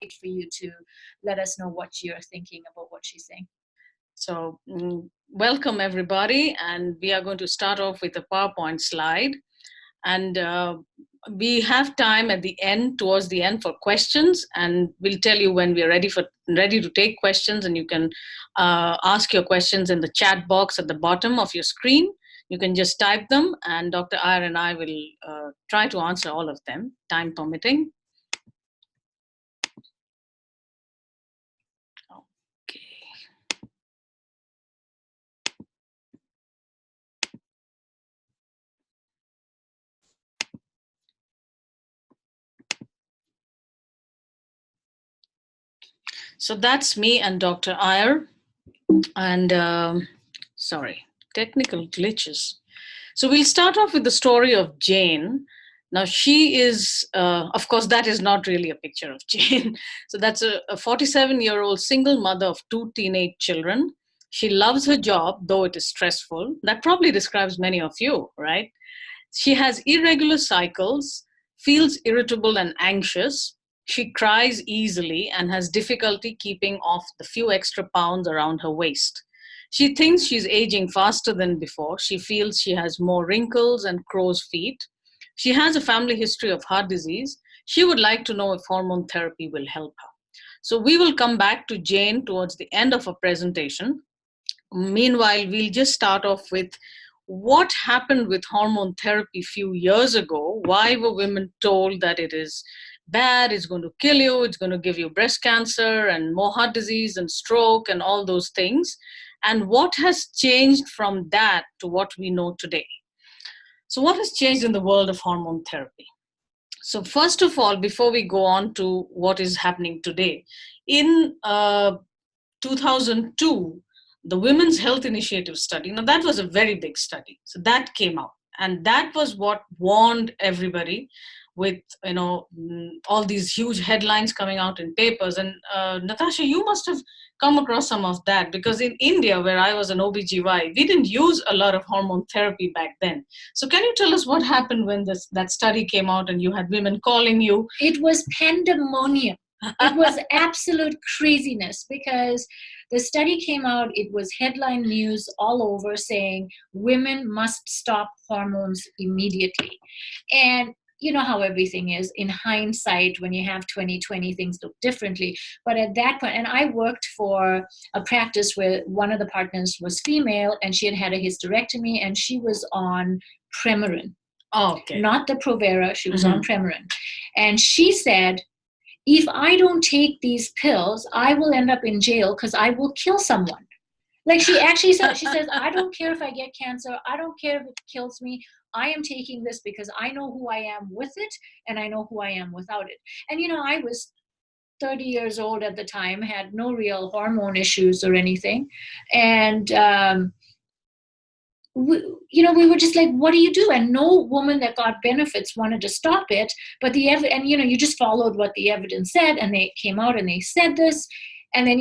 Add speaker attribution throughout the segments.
Speaker 1: for you to let us know what you're thinking about what she's saying.
Speaker 2: So welcome everybody, and we are going to start off with a PowerPoint slide, and we have time at the end, towards the end, for questions, and we'll tell you when we're ready to take questions, and you can ask your questions in the chat box at the bottom of your screen. You can just type them, and Dr. Iyer and I will try to answer all of them, time permitting. So that's me and Dr. Iyer, and sorry, technical glitches. So we'll start off with the story of Jane. Now she is, of course, that is not really a picture of Jane. So that's a 47-year-old single mother of 2 teenage children. She loves her job, though it is stressful. That probably describes many of you, right? She has irregular cycles, feels irritable and anxious. She cries easily and has difficulty keeping off the few extra pounds around her waist. She thinks she's aging faster than before. She feels she has more wrinkles and crow's feet. She has a family history of heart disease. She would like to know if hormone therapy will help her. So we will come back to Jane towards the end of our presentation. Meanwhile, we'll just start off with what happened with hormone therapy a few years ago. Why were women told that it is bad, it's going to kill you, it's going to give you breast cancer and more heart disease and stroke and all those things? And what has changed from that to what we know today? So what has changed in the world of hormone therapy? So first of all, before we go on to what is happening today, in 2002, the Women's Health Initiative study, now that was a very big study. So that came out, and that was what warned everybody with, all these huge headlines coming out in papers. And Natasha, you must have come across some of that, because in India, where I was an OBGY, we didn't use a lot of hormone therapy back then. So can you tell us what happened when that study came out and you had women calling you?
Speaker 1: It was pandemonium. It was absolute craziness, because the study came out, it was headline news all over saying women must stop hormones immediately. And you know how everything is in hindsight. When you have 2020, things look differently. But at that point, and I worked for a practice where one of the partners was female, and she had had a hysterectomy, and she was on Premarin.
Speaker 2: Oh, okay.
Speaker 1: Not the Provera, she was on Premarin. And she said, if I don't take these pills, I will end up in jail because I will kill someone. Like she actually said, she says, I don't care if I get cancer. I don't care if it kills me. I am taking this because I know who I am with it, and I know who I am without it. And, I was 30 years old at the time, had no real hormone issues or anything. And, we were just like, what do you do? And no woman that got benefits wanted to stop it. But you just followed what the evidence said, and they came out and they said this. And then,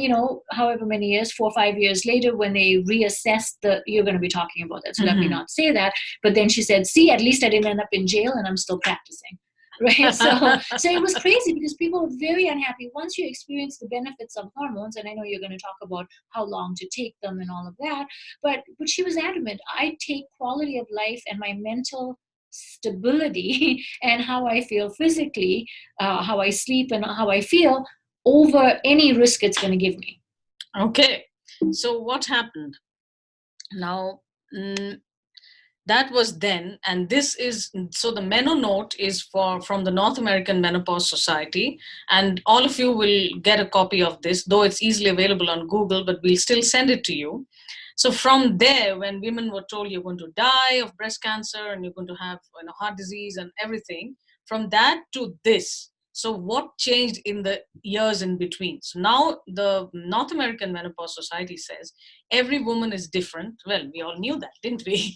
Speaker 1: however many years, 4 or 5 years later, when they reassessed you're going to be talking about that, so let me not say that. But then she said, see, at least I didn't end up in jail and I'm still practicing. Right? So it was crazy, because people were very unhappy once you experience the benefits of hormones. And I know you're going to talk about how long to take them and all of that. But she was adamant, I take quality of life and my mental stability and how I feel physically, how I sleep and how I feel, over any risk it's going to give me.
Speaker 2: Okay. So what happened? Now, that was then, and this is, so the Meno note is from the North American Menopause Society, and all of you will get a copy of this, though it's easily available on Google, but we'll still send it to you. So from there, when women were told you're going to die of breast cancer and you're going to have heart disease and everything, from that to this. So what changed in the years in between? So now the North American Menopause Society says every woman is different. Well, we all knew that, didn't we?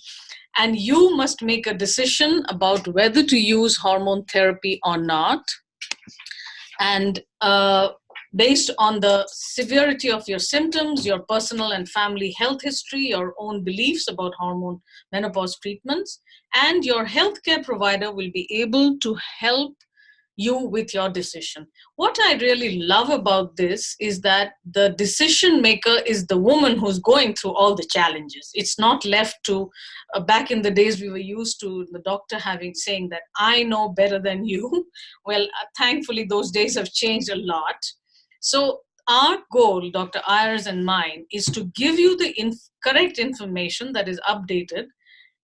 Speaker 2: And you must make a decision about whether to use hormone therapy or not. And based on the severity of your symptoms, your personal and family health history, your own beliefs about hormone menopause treatments, and your healthcare provider will be able to help you with your decision. What I really love about this is that the decision maker is the woman who's going through all the challenges. It's not left to, back in the days we were used to the doctor saying that I know better than you. Well, thankfully those days have changed a lot. So our goal, Dr. Ayers and mine, is to give you the correct information that is updated,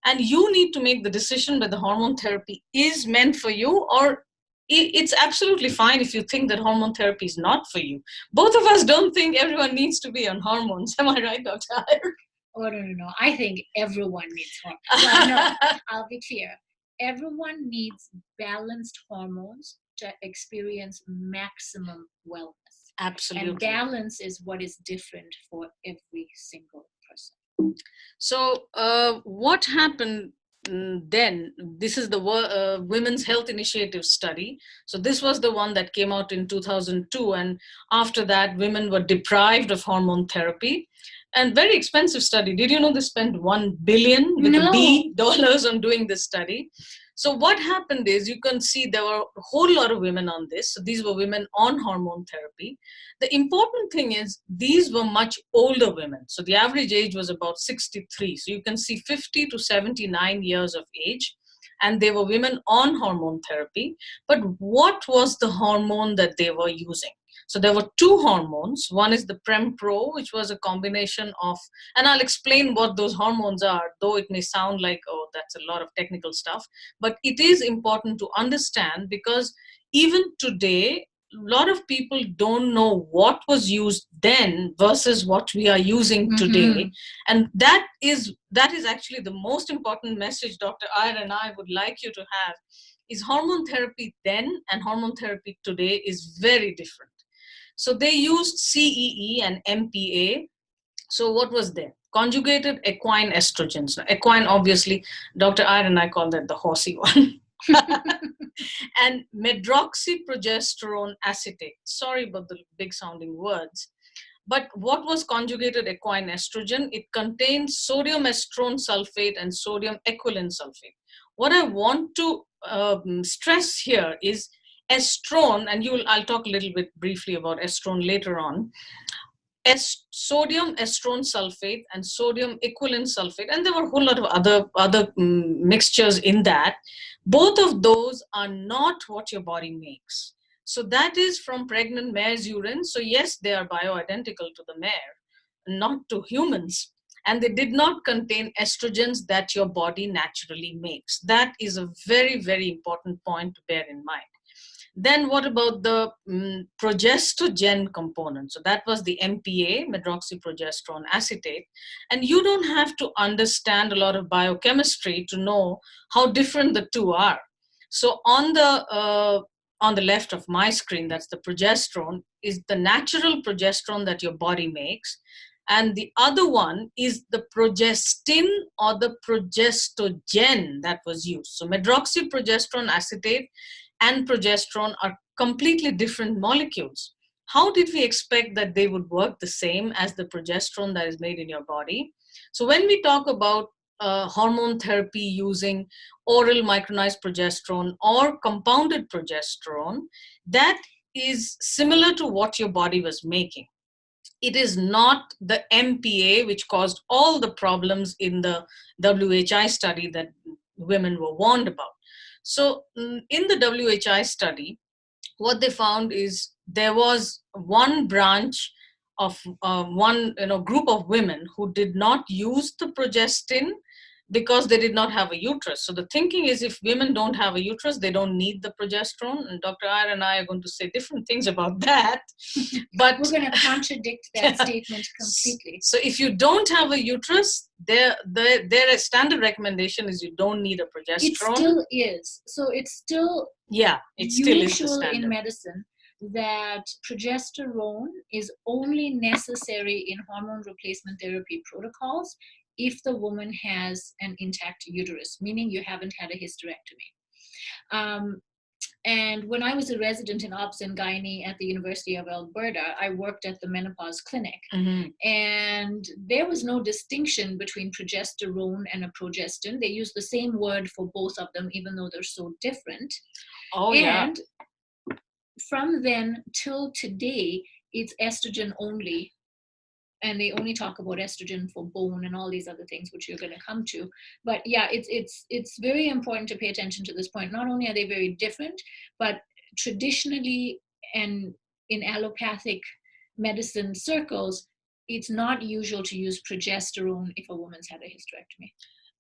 Speaker 2: and you need to make the decision whether hormone therapy is meant for you, or it's absolutely fine if you think that hormone therapy is not for you. Both of us don't think everyone needs to be on hormones. Am I right, Dr. Iyer?
Speaker 1: Oh, no. I think everyone needs hormones. Well, no, I'll be clear. Everyone needs balanced hormones to experience maximum wellness.
Speaker 2: Absolutely.
Speaker 1: And balance is what is different for every single person.
Speaker 2: So what happened then? This is the Women's Health Initiative study. So this was the one that came out in 2002. And after that, women were deprived of hormone therapy. And very expensive study. Did you know they spent $1 billion with a B dollars on doing this study? So what happened is, you can see there were a whole lot of women on this. So these were women on hormone therapy. The important thing is these were much older women. So the average age was about 63. So you can see 50 to 79 years of age. And they were women on hormone therapy. But what was the hormone that they were using? So there were two hormones. One is the Prempro, which was a combination of, and I'll explain what those hormones are, though it may sound like, oh, that's a lot of technical stuff. But it is important to understand, because even today, a lot of people don't know what was used then versus what we are using today. And that is actually the most important message Dr. Iyer and I would like you to have, is hormone therapy then and hormone therapy today is very different. So they used CEE and MPA. So what was there? Conjugated equine estrogens. Now, equine, obviously, Dr. Iyer and I call that the horsey one. And medroxyprogesterone acetate. Sorry about the big sounding words. But what was conjugated equine estrogen? It contains sodium estrone sulfate and sodium equilin sulfate. What I want to stress here is estrone, and I'll talk a little bit briefly about estrone later on. Sodium estrone sulfate and sodium equilin sulfate, and there were a whole lot of other mixtures in that. Both of those are not what your body makes. So that is from pregnant mare's urine. So yes, they are bioidentical to the mare, not to humans. And they did not contain estrogens that your body naturally makes. That is a very, very important point to bear in mind. Then what about the progestogen component? So that was the MPA, medroxyprogesterone acetate. And you don't have to understand a lot of biochemistry to know how different the two are. So on the left of my screen, that's the progesterone, is the natural progesterone that your body makes. And the other one is the progestin or the progestogen that was used. So medroxyprogesterone acetate and progesterone are completely different molecules. How did we expect that they would work the same as the progesterone that is made in your body? So when we talk about hormone therapy using oral micronized progesterone or compounded progesterone, that is similar to what your body was making. It is not the MPA, which caused all the problems in the WHI study that women were warned about. So in the WHI study, what they found is there was one branch of one group of women who did not use the progestin because they did not have a uterus. So the thinking is, if women don't have a uterus, they don't need the progesterone. And Dr. Iyer and I are going to say different things about that. But
Speaker 1: we're going to contradict that statement completely.
Speaker 2: So if you don't have a uterus, their standard recommendation is you don't need a progesterone. It
Speaker 1: still is. So it's still
Speaker 2: still is the standard
Speaker 1: in medicine that progesterone is only necessary in hormone replacement therapy protocols if the woman has an intact uterus, meaning you haven't had a hysterectomy. And when I was a resident in Obs and Gynae at the University of Alberta, I worked at the menopause clinic. And there was no distinction between progesterone and a progestin. They use the same word for both of them, even though they're so different. from then till today, it's estrogen only. And they only talk about estrogen for bone and all these other things, which you're going to come to. But yeah, it's very important to pay attention to this point. Not only are they very different, but traditionally and in allopathic medicine circles, it's not usual to use progesterone if a woman's had a hysterectomy.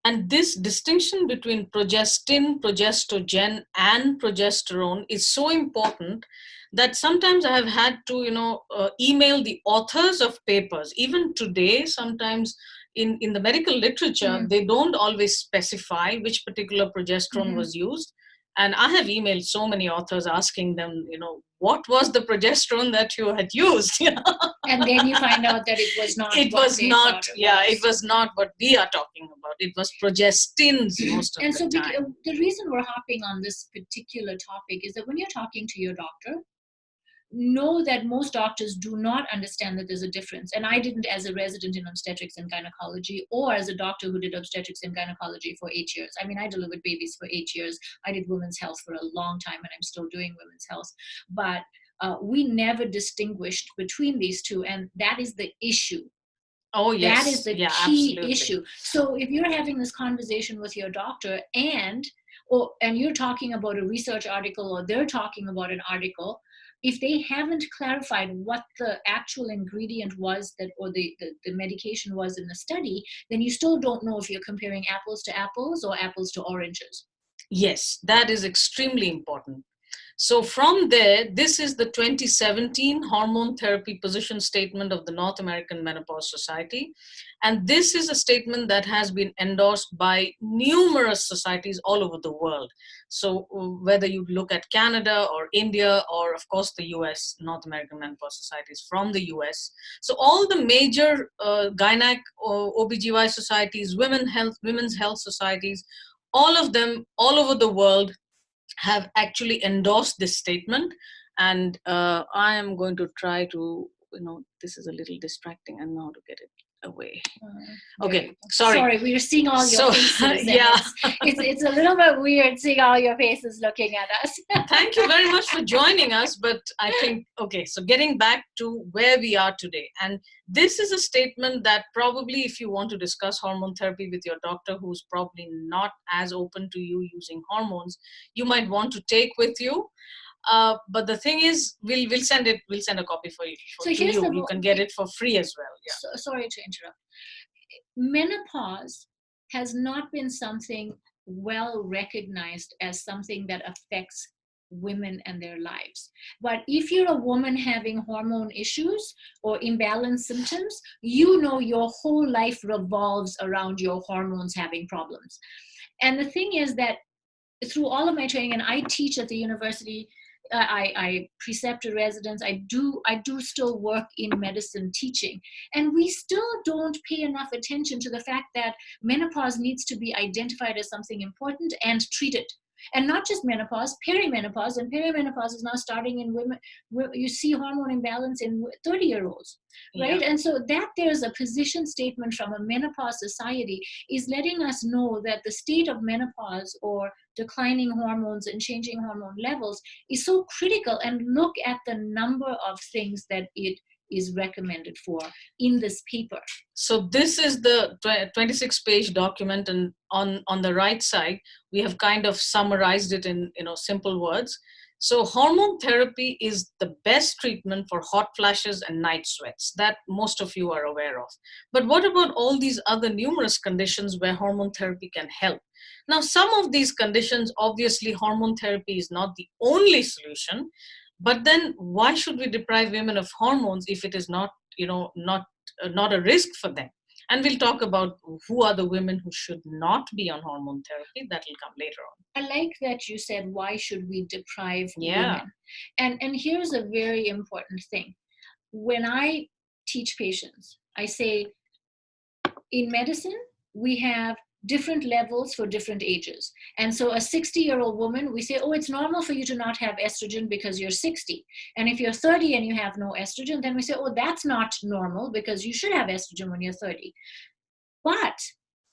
Speaker 2: And this distinction between progestin, progestogen, and progesterone is so important that sometimes I have had to, email the authors of papers. Even today, sometimes in the medical literature, they don't always specify which particular progesterone was used. And I have emailed so many authors asking them, what was the progesterone that you had used?
Speaker 1: And then you find out that it was not.
Speaker 2: It was not what we are talking about. It was progestins most of
Speaker 1: and
Speaker 2: the
Speaker 1: so
Speaker 2: time.
Speaker 1: The reason we're hopping on this particular topic is that when you're talking to your doctor, know that most doctors do not understand that there's a difference. And I didn't as a resident in obstetrics and gynecology, or as a doctor who did obstetrics and gynecology for 8 years. I mean, I delivered babies for 8 years. I did women's health for a long time, and I'm still doing women's health. But we never distinguished between these two, and that is the issue.
Speaker 2: Oh, yes.
Speaker 1: That is the key
Speaker 2: absolutely.
Speaker 1: issue. So if you're having this conversation with your doctor and you're talking about a research article, or they're talking about an article, if they haven't clarified what the actual ingredient was or the medication was in the study, then you still don't know if you're comparing apples to apples or apples to oranges.
Speaker 2: Yes, that is extremely important. So from there, this is the 2017 Hormone Therapy Position Statement of the North American Menopause Society. And this is a statement that has been endorsed by numerous societies all over the world. So whether you look at Canada or India, or of course the US, North American Menopause Societies from the US. So all the major gynac or OBGY societies, women's health societies, all of them all over the world have actually endorsed this statement. And I am going to try to, this is a little distracting. I know how to get it away. Okay, sorry.
Speaker 1: We are seeing all your faces.
Speaker 2: Yeah.
Speaker 1: It's a little bit weird seeing all your faces looking at us.
Speaker 2: Thank you very much for joining us. But I think, okay, so getting back to where we are today. And this is a statement that probably if you want to discuss hormone therapy with your doctor, who's probably not as open to you using hormones, you might want to take with you. But the thing is, we'll send a copy for you. You can get it for free as well. Yeah.
Speaker 1: So, sorry to interrupt. Menopause has not been something well recognized as something that affects women and their lives. But if you're a woman having hormone issues or imbalanced symptoms, your whole life revolves around your hormones having problems. And the thing is that through all of my training, and I teach at the university, I precept a residence, I do still work in medicine teaching, and we still don't pay enough attention to the fact that menopause needs to be identified as something important and treated. And not just menopause, perimenopause, and perimenopause is now starting in women. You see hormone imbalance in 30-year-olds, right? Yeah. And so that there's a position statement from a menopause society is letting us know that the state of menopause or declining hormones and changing hormone levels is so critical, and look at the number of things that it is recommended for in this paper.
Speaker 2: So this is the 26-page document, and on the right side, we have kind of summarized it in simple words. So hormone therapy is the best treatment for hot flashes and night sweats that most of you are aware of. But what about all these other numerous conditions where hormone therapy can help? Now, some of these conditions, obviously hormone therapy is not the only solution, but then why should we deprive women of hormones if it is not a risk for them? And we'll talk about who are the women who should not be on hormone therapy. That will come later on.
Speaker 1: I like that you said, why should we deprive women? And here's a very important thing. When I teach patients, I say, in medicine, we have different levels for different ages. And so a 60-year-old woman, we say, oh, it's normal for you to not have estrogen because you're 60. And if you're 30 and you have no estrogen, then we say, oh, that's not normal because you should have estrogen when you're 30. But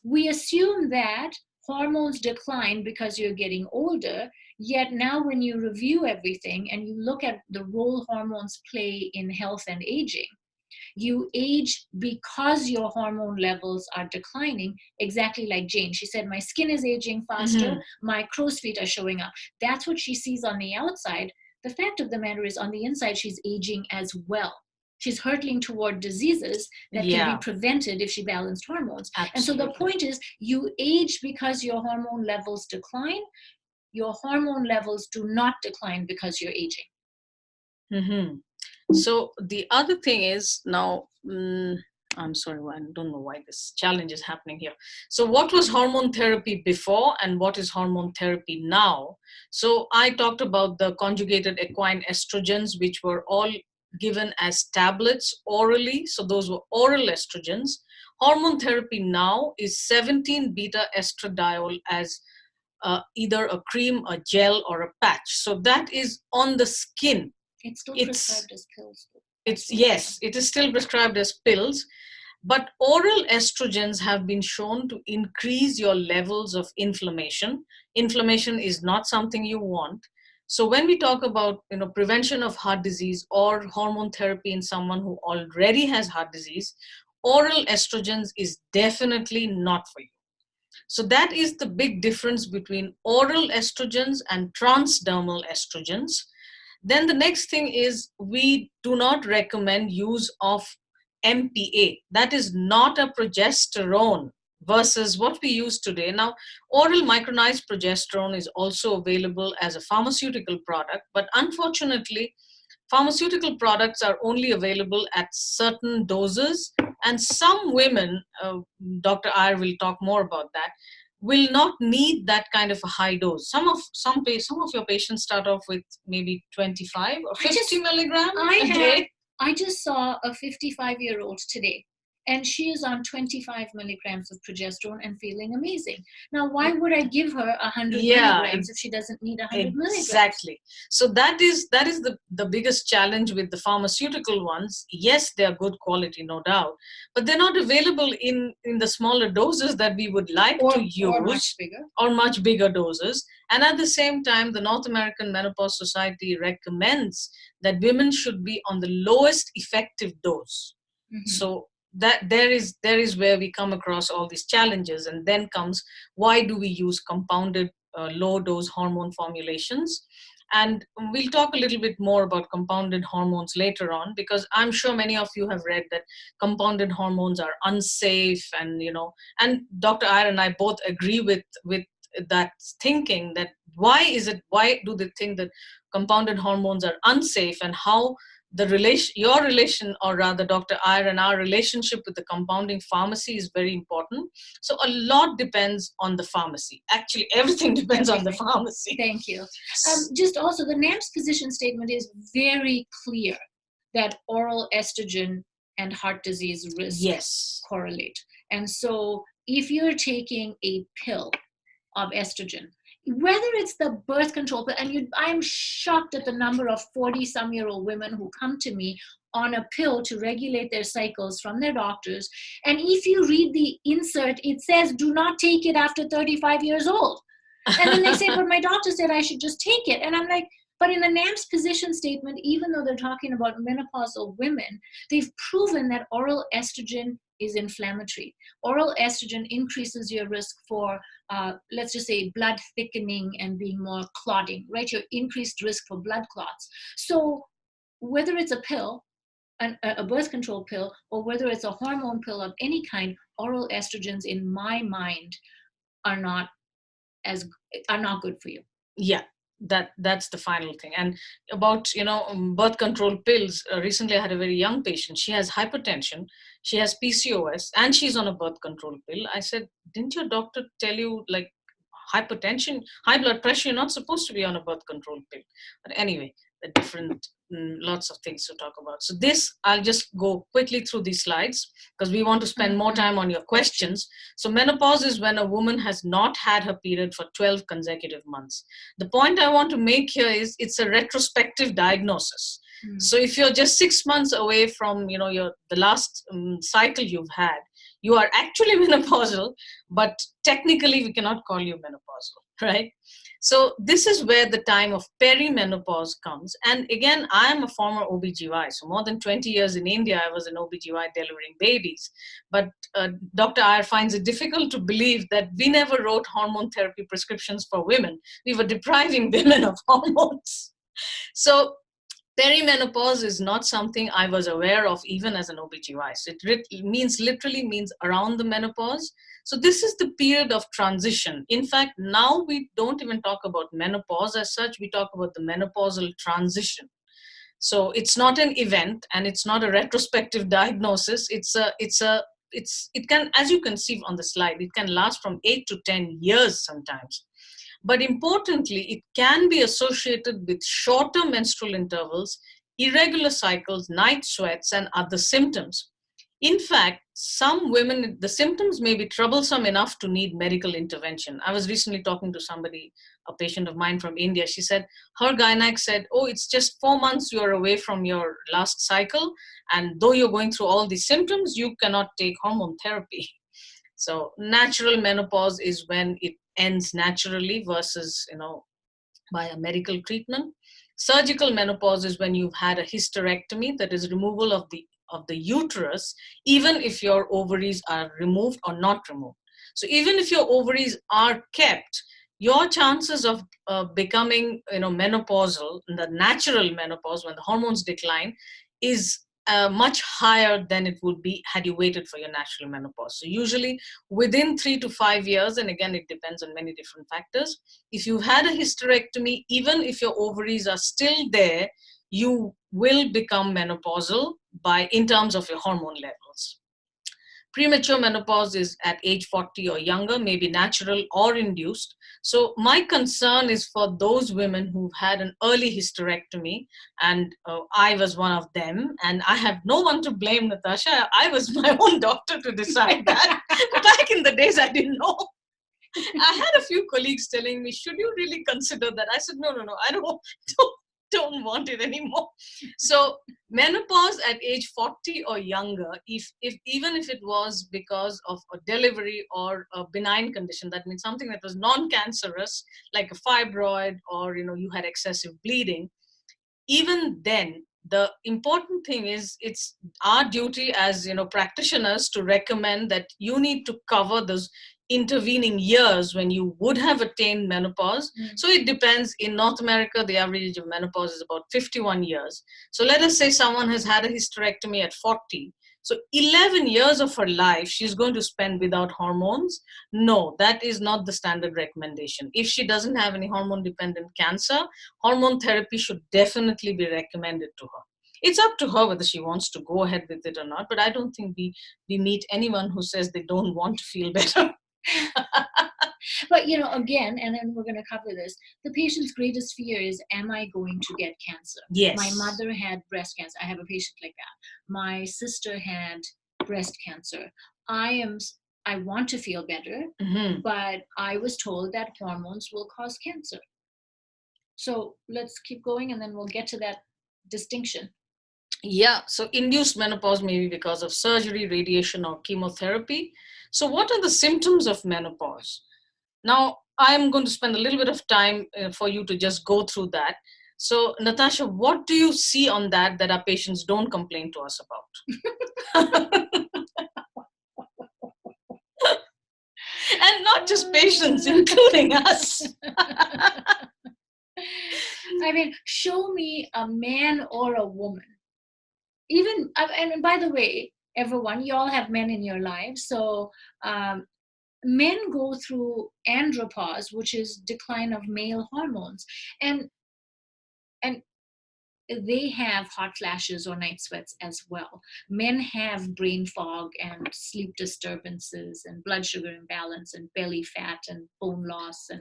Speaker 1: we assume that hormones decline because you're getting older. Yet now when you review everything and you look at the role hormones play in health and aging, you age because your hormone levels are declining, exactly like Jane. She said, my skin is aging faster, my crow's feet are showing up. That's what she sees on the outside. The fact of the matter is, on the inside, she's aging as well. She's hurtling toward diseases that can be prevented if she balanced hormones.
Speaker 2: Absolutely.
Speaker 1: And so the point is, you age because your hormone levels decline. Your hormone levels do not decline because you're aging.
Speaker 2: So the other thing is now, I'm sorry, I don't know why this challenge is happening here. So what was hormone therapy before and what is hormone therapy now? So I talked about the conjugated equine estrogens, which were all given as tablets orally. So those were oral estrogens. Hormone therapy now is 17 beta estradiol as either a cream, a gel, or a patch. So that is on the skin.
Speaker 1: It's still prescribed as pills.
Speaker 2: Yes, it is still prescribed as pills, but oral estrogens have been shown to increase your levels of inflammation. Inflammation is not something you want. So when we talk about prevention of heart disease or hormone therapy in someone who already has heart disease, oral estrogens is definitely not for you. So that is the big difference between oral estrogens and transdermal estrogens. Then the next thing is, we do not recommend use of MPA. That is not a progesterone versus what we use today. Now, oral micronized progesterone is also available as a pharmaceutical product, but unfortunately, pharmaceutical products are only available at certain doses, and some women, Dr. Iyer will talk more about that, will not need that kind of a high dose. Some of your patients start off with maybe 25 or 50 milligrams a day.
Speaker 1: I just saw a 55-year-old today, and she is on 25 milligrams of progesterone and feeling amazing. Now, why would I give her 100 milligrams if she doesn't need 100 milligrams?
Speaker 2: Exactly. So that is the biggest challenge with the pharmaceutical ones. Yes, they are good quality, no doubt, but they're not available in the smaller doses that we would like to use, or much bigger doses. And at the same time, the North American Menopause Society recommends that women should be on the lowest effective dose. So that there is where we come across all these challenges. And then comes, why do we use compounded low dose hormone formulations? And we'll talk a little bit more about compounded hormones later on, because I'm sure many of you have read that compounded hormones are unsafe, and and Dr. Iyer and I both agree with that thinking, that why do they think that compounded hormones are unsafe, and how your relation, or rather Dr. Iyer and our relationship with the compounding pharmacy is very important. So a lot depends on the pharmacy. Actually, everything depends on the pharmacy.
Speaker 1: Thank you. Just also, the NAMS position statement is very clear that oral estrogen and heart disease risk correlate. And so if you're taking a pill of estrogen, whether it's the birth control pill, and I'm shocked at the number of 40-some-year-old women who come to me on a pill to regulate their cycles from their doctors. And if you read the insert, it says, do not take it after 35 years old. And then they say, but my doctor said I should just take it. And I'm like, but in the NAMS position statement, even though they're talking about menopausal women, they've proven that oral estrogen is inflammatory. Oral estrogen increases your risk for, let's just say, blood thickening and being more clotting, right? Your increased risk for blood clots. So whether it's a pill, a birth control pill, or whether it's a hormone pill of any kind, oral estrogens, in my mind, are not good for you.
Speaker 2: Yeah. That's the final thing. And about birth control pills, recently I had a very young patient. She has hypertension, she has PCOS, and she's on a birth control pill. I said, didn't your doctor tell you, like, hypertension, high blood pressure, you're not supposed to be on a birth control pill? But anyway, the different lots of things to talk about. So this, I'll just go quickly through these slides because we want to spend more time on your questions. So menopause is when a woman has not had her period for 12 consecutive months. The point I want to make here is it's a retrospective diagnosis. So if you're just 6 months away from the last cycle you've had, You are actually menopausal, but technically we cannot call you menopausal, right? So this is where the time of perimenopause comes. And again, I am a former OBGY. So more than 20 years in India, I was an OBGY delivering babies. But Dr. Iyer finds it difficult to believe that we never wrote hormone therapy prescriptions for women. We were depriving women of hormones. So perimenopause is not something I was aware of even as an OBGY. So it literally means around the menopause. So this is the period of transition. In fact, now we don't even talk about menopause as such. We talk about the menopausal transition. So it's not an event and it's not a retrospective diagnosis. It can, as you can see on the slide, it can last from 8 to 10 years sometimes. But importantly, it can be associated with shorter menstrual intervals, irregular cycles, night sweats, and other symptoms. In fact, some women, the symptoms may be troublesome enough to need medical intervention. I was recently talking to somebody, a patient of mine from India. She said her gynec said, oh, it's just 4 months you're away from your last cycle. And though you're going through all these symptoms, you cannot take hormone therapy. So natural menopause is when it ends naturally versus, by a medical treatment. Surgical menopause is when you've had a hysterectomy, that is removal of the uterus, even if your ovaries are removed or not removed. So even if your ovaries are kept, your chances of becoming, menopausal, the natural menopause, when the hormones decline, is much higher than it would be had you waited for your natural menopause. So usually within 3 to 5 years, and again, it depends on many different factors, if you've had a hysterectomy, even if your ovaries are still there, you will become menopausal in terms of your hormone levels. Premature menopause is at age 40 or younger, maybe natural or induced. So my concern is for those women who've had an early hysterectomy, and I was one of them, and I have no one to blame, Natasha. I was my own doctor to decide that. Back in the days, I didn't know. I had a few colleagues telling me, should you really consider that? I said, no, I don't want it anymore. So menopause at age 40 or younger, if even if it was because of a delivery or a benign condition, that means something that was non-cancerous, like a fibroid, or you had excessive bleeding, even then, the important thing is it's our duty as practitioners to recommend that you need to cover those intervening years when you would have attained menopause. So it depends. In North America, the average age of menopause is about 51 years. So let us say someone has had a hysterectomy at 40. So 11 years of her life, she's going to spend without hormones. No, that is not the standard recommendation. If she doesn't have any hormone-dependent cancer, hormone therapy should definitely be recommended to her. It's up to her whether she wants to go ahead with it or not, but I don't think we meet anyone who says they don't want to feel better.
Speaker 1: But again, and then we're going to cover this, the patient's greatest fear is, am I going to get cancer?
Speaker 2: Yes.
Speaker 1: My mother had breast cancer. I have a patient like that. My sister had breast cancer. I want to feel better, but I was told that hormones will cause cancer. So let's keep going, and then we'll get to that distinction.
Speaker 2: Yeah, so induced menopause may be because of surgery, radiation, or chemotherapy. So what are the symptoms of menopause? Now, I'm going to spend a little bit of time for you to just go through that. So, Natasha, what do you see on that our patients don't complain to us about? And not just patients, including us.
Speaker 1: I mean, show me a man or a woman. Even, and by the way, everyone, you all have men in your lives. So men go through andropause, which is decline of male hormones. And they have hot flashes or night sweats as well. Men have brain fog and sleep disturbances and blood sugar imbalance and belly fat and bone loss and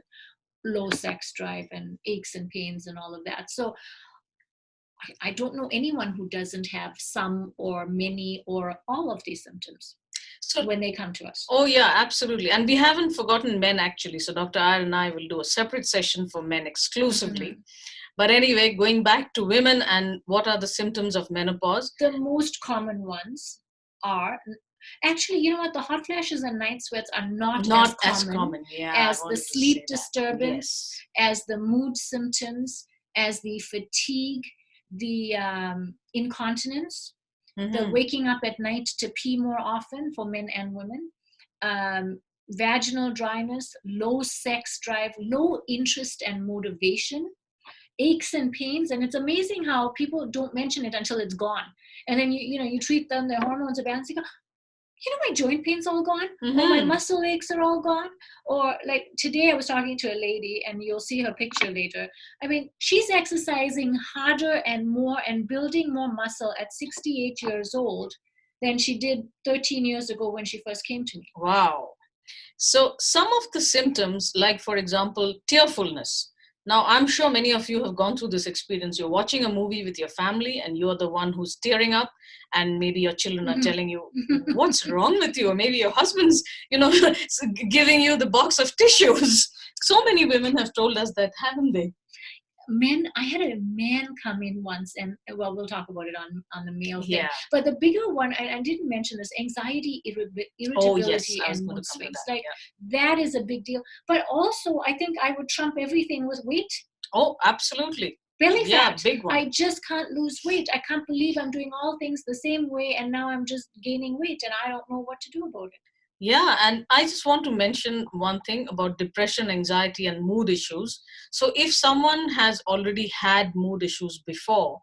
Speaker 1: low sex drive and aches and pains and all of that. So I don't know anyone who doesn't have some or many or all of these symptoms when they come to us.
Speaker 2: Oh yeah, absolutely. And we haven't forgotten men actually. So Dr. Iyer and I will do a separate session for men exclusively. But anyway, going back to women and what are the symptoms of menopause?
Speaker 1: The most common ones are Actually, you know what? The hot flashes and night sweats are not
Speaker 2: Not
Speaker 1: as
Speaker 2: as
Speaker 1: common
Speaker 2: common. Yeah, I
Speaker 1: as the
Speaker 2: wanted to
Speaker 1: sleep
Speaker 2: say that.
Speaker 1: disturbance,
Speaker 2: Yes.
Speaker 1: as the mood symptoms, as the fatigue, the incontinence, the waking up at night to pee more often for men and women, vaginal dryness, low sex drive, low interest and motivation, aches and pains. And it's amazing how people don't mention it until it's gone. And then you treat them, their hormones are balanced, you go, my joint pain's all gone, or my muscle aches are all gone. Or like today I was talking to a lady, and you'll see her picture later. I mean, she's exercising harder and more and building more muscle at 68 years old than she did 13 years ago when she first came to me.
Speaker 2: Wow. So some of the symptoms, like for example, tearfulness. Now, I'm sure many of you have gone through this experience. You're watching a movie with your family and you're the one who's tearing up, and maybe your children are telling you, what's wrong with you? Or maybe your husband's, giving you the box of tissues. So many women have told us that, haven't they?
Speaker 1: Men, I had a man come in once, and well, we'll talk about it on the male thing.
Speaker 2: Yeah.
Speaker 1: But the bigger one, I didn't mention this, anxiety, irritability, and mood swings. That is a big deal. But also, I think I would trump everything with weight.
Speaker 2: Oh, absolutely.
Speaker 1: Belly fat.
Speaker 2: Yeah, big one.
Speaker 1: I just can't lose weight. I can't believe I'm doing all things the same way, and now I'm just gaining weight, and I don't know what to do about it.
Speaker 2: Yeah, and I just want to mention one thing about depression, anxiety, and mood issues. So if someone has already had mood issues before,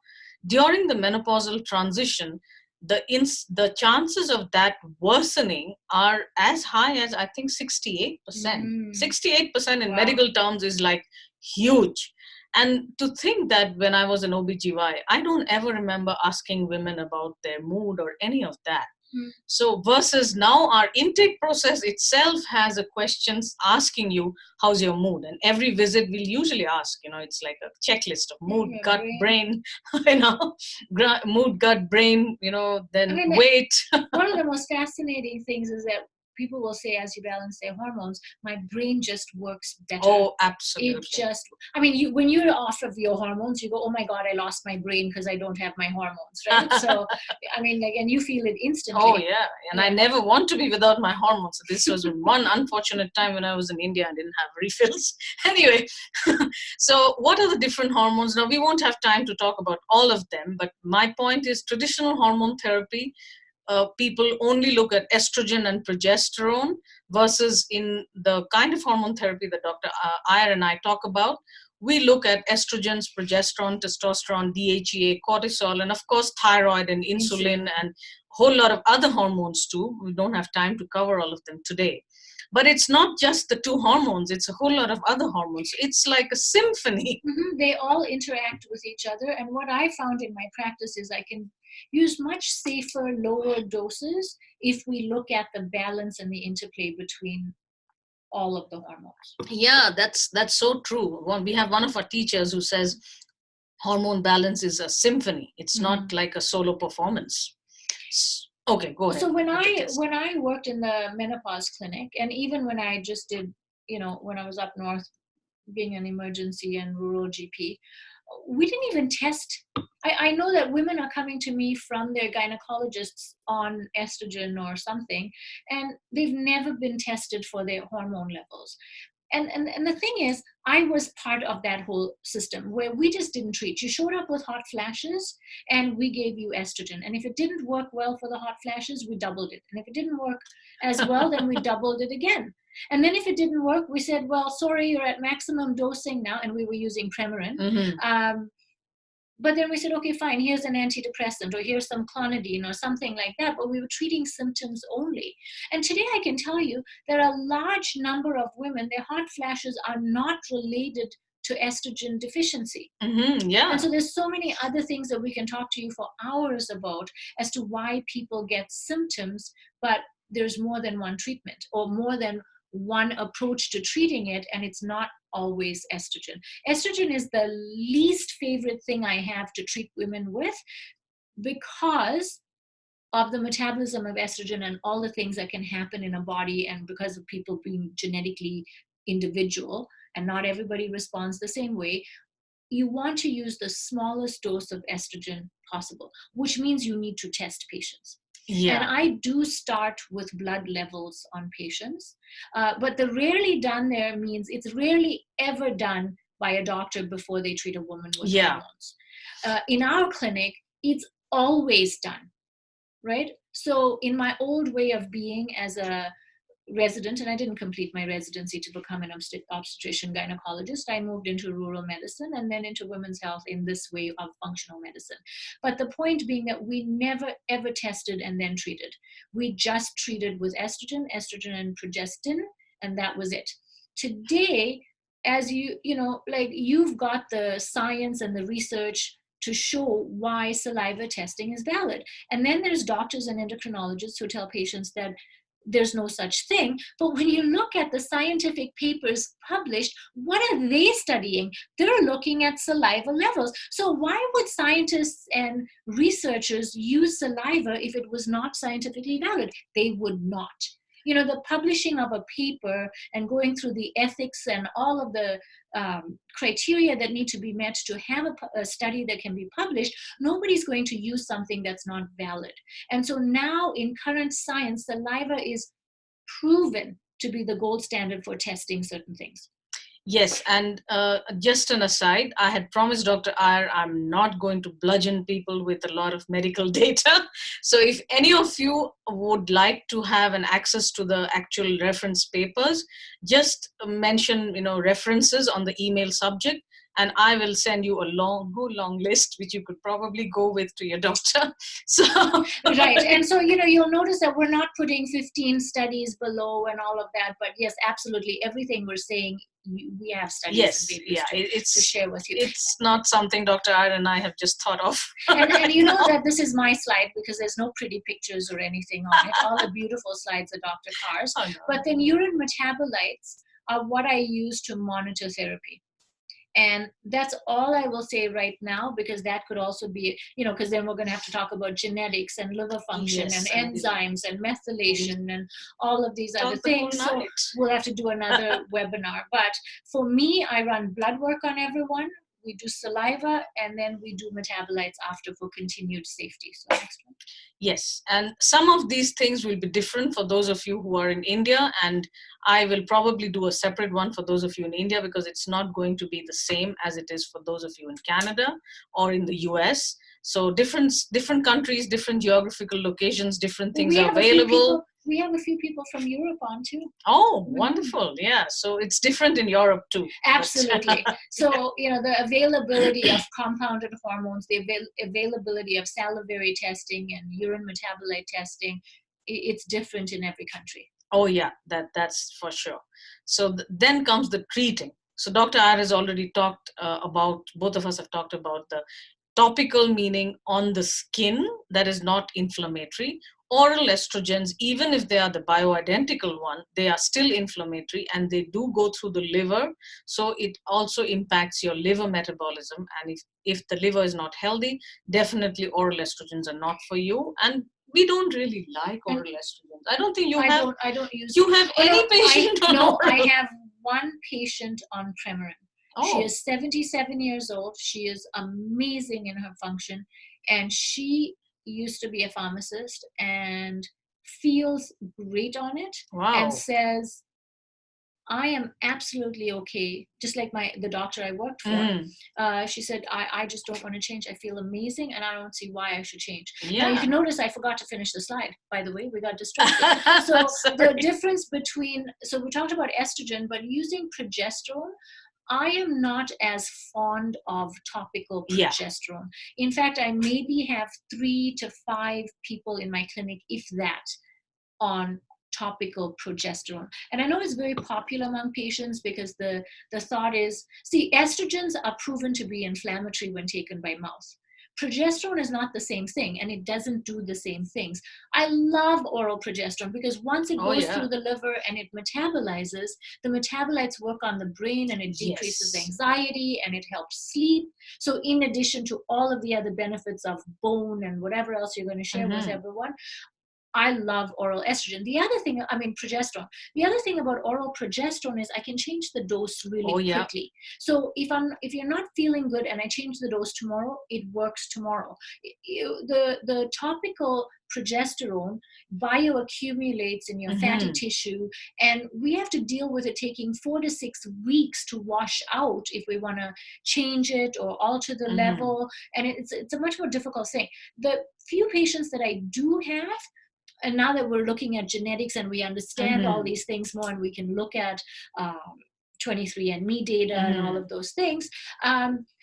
Speaker 2: during the menopausal transition, the chances of that worsening are as high as, I think, 68%. 68% in medical terms is like huge. And to think that when I was an OBGY, I don't ever remember asking women about their mood or any of that. So versus now our intake process itself has a questions asking you, how's your mood? And every visit we'll usually ask, it's like a checklist of mood, gut, brain, mood, gut, brain, then weight.
Speaker 1: One of the most fascinating things is that people will say, as you balance their hormones, my brain just works better.
Speaker 2: Oh, absolutely.
Speaker 1: When you're off of your hormones, you go, oh my God, I lost my brain because I don't have my hormones, right? So, and you feel it instantly.
Speaker 2: Oh, yeah. And I never want to be without my hormones. So this was one unfortunate time when I was in India and didn't have refills. Anyway, so what are the different hormones? Now, we won't have time to talk about all of them, but my point is traditional hormone therapy, people only look at estrogen and progesterone, versus in the kind of hormone therapy that Dr. Iyer and I talk about, we look at estrogens, progesterone, testosterone, DHEA, cortisol, and of course thyroid and insulin and a whole lot of other hormones too. We don't have time to cover all of them today. But it's not just the two hormones, it's a whole lot of other hormones. It's like a symphony.
Speaker 1: They all interact with each other. And what I found in my practice is I can use much safer, lower doses if we look at the balance and the interplay between all of the hormones.
Speaker 2: Yeah, that's so true. We have one of our teachers who says hormone balance is a symphony. It's not like a solo performance. Okay, go ahead.
Speaker 1: So when I worked in the menopause clinic, and even when I just did, when I was up north being an emergency and rural GP, we didn't even test. I know that women are coming to me from their gynecologists on estrogen or something, and they've never been tested for their hormone levels. And the thing is, I was part of that whole system where we just didn't treat. You showed up with hot flashes and we gave you estrogen. And if it didn't work well for the hot flashes, we doubled it. And if it didn't work as well, then we doubled it again. And then if it didn't work, we said, well, sorry, you're at maximum dosing now. And we were using Premarin. But then we said, okay, fine, here's an antidepressant, or here's some clonidine or something like that. But we were treating symptoms only. And today I can tell you there are a large number of women, their hot flashes are not related to estrogen deficiency.
Speaker 2: Yeah.
Speaker 1: And so there's so many other things that we can talk to you for hours about as to why people get symptoms, but there's more than one treatment or more than one approach to treating it, and it's not always estrogen. Estrogen is the least favorite thing I have to treat women with because of the metabolism of estrogen and all the things that can happen in a body, and because of people being genetically individual and not everybody responds the same way. You want to use the smallest dose of estrogen possible, which means you need to test patients. And
Speaker 2: Yeah.
Speaker 1: I do start with blood levels on patients. But the rarely done there means it's rarely ever done by a doctor before they treat a woman with
Speaker 2: Yeah.
Speaker 1: hormones. In our clinic, it's always done, right? So in my old way of being as a resident, and I didn't complete my residency to become an obstetrician gynecologist. I moved into rural medicine and then into women's health in this way of functional medicine. But the point being that we never ever tested and then treated. We just treated with estrogen and progestin, and that was it. Today, as like you've got the science and the research to show why saliva testing is valid. And then there's doctors and endocrinologists who tell patients that there's no such thing. But when you look at the scientific papers published, what are they studying? They're looking at saliva levels. So why would scientists and researchers use saliva if it was not scientifically valid? They would not. The publishing of a paper and going through the ethics and all of the criteria that need to be met to have a study that can be published, nobody's going to use something that's not valid. And so now in current science, saliva is proven to be the gold standard for testing certain things.
Speaker 2: Yes, and just an aside, I had promised Dr. Iyer I'm not going to bludgeon people with a lot of medical data. So if any of you would like to have an access to the actual reference papers, just mention references on the email subject, and I will send you a long list, which you could probably go with to your doctor. So
Speaker 1: right, and so you'll notice that we're not putting 15 studies below and all of that, but yes, absolutely, everything we're saying, we have studies
Speaker 2: yes,
Speaker 1: and papers to share with you.
Speaker 2: It's not something Dr. Iyer and I have just thought of.
Speaker 1: and you know that this is my slide because there's no pretty pictures or anything on it. All the beautiful slides are Dr. Kar's.
Speaker 2: Oh, no.
Speaker 1: But then urine metabolites are what I use to monitor therapy. And that's all I will say right now, because that could also be, because then we're going to have to talk about genetics and liver function and enzymes and methylation and all of these other things. So we'll have to do another webinar. But for me, I run blood work on everyone. We do saliva, and then we do metabolites after for continued safety. So next one.
Speaker 2: Yes, and some of these things will be different for those of you who are in India, and I will probably do a separate one for those of you in India, because it's not going to be the same as it is for those of you in Canada or in the US. So different countries, different geographical locations, different things are available.
Speaker 1: We have a few people from Europe on too.
Speaker 2: Oh, wonderful. Yeah. So it's different in Europe too.
Speaker 1: Absolutely. So, the availability of compounded hormones, the availability of salivary testing and urine metabolite testing, it's different in every country.
Speaker 2: Oh, yeah, that's for sure. So then comes the treating. So Dr. Iyer has already talked about, both of us have talked about the topical, meaning on the skin, that is not inflammatory. Oral estrogens, even if they are the bioidentical one, they are still inflammatory and they do go through the liver. So it also impacts your liver metabolism. And if the liver is not healthy, definitely oral estrogens are not for you. And we don't really like oral estrogens. I don't think you have.
Speaker 1: I don't use.
Speaker 2: You have any patient on oral?
Speaker 1: I have one patient on Premature.
Speaker 2: Oh.
Speaker 1: She is 77 years old. She is amazing in her function, and she used to be a pharmacist and feels great on it.
Speaker 2: Wow.
Speaker 1: And says, I am absolutely okay, just like the doctor I worked for. She said, I just don't want to change. I feel amazing, and I don't see why I should change.
Speaker 2: Yeah.
Speaker 1: Now, you can notice I forgot to finish the slide, by the way. We got distracted. So the difference between, so we talked about estrogen, but using progesterone, I am not as fond of topical progesterone. Yeah. In fact, I maybe have 3 to 5 people in my clinic, if that, on topical progesterone. And I know it's very popular among patients because the thought is, see, estrogens are proven to be inflammatory when taken by mouth. Progesterone is not the same thing, and it doesn't do the same things. I love oral progesterone because once it goes through the liver and it metabolizes, the metabolites work on the brain and it decreases anxiety and it helps sleep. So in addition to all of the other benefits of bone and whatever else you're going to share with everyone, I love oral estrogen. The other thing, progesterone. The other thing about oral progesterone is I can change the dose really quickly. So if you're not feeling good and I change the dose tomorrow, it works tomorrow. The topical progesterone bioaccumulates in your fatty tissue, and we have to deal with it taking 4 to 6 weeks to wash out if we want to change it or alter the level. And it's a much more difficult thing. The few patients that I do have, and now that we're looking at genetics and we understand all these things more, and we can look at 23andMe data and all of those things,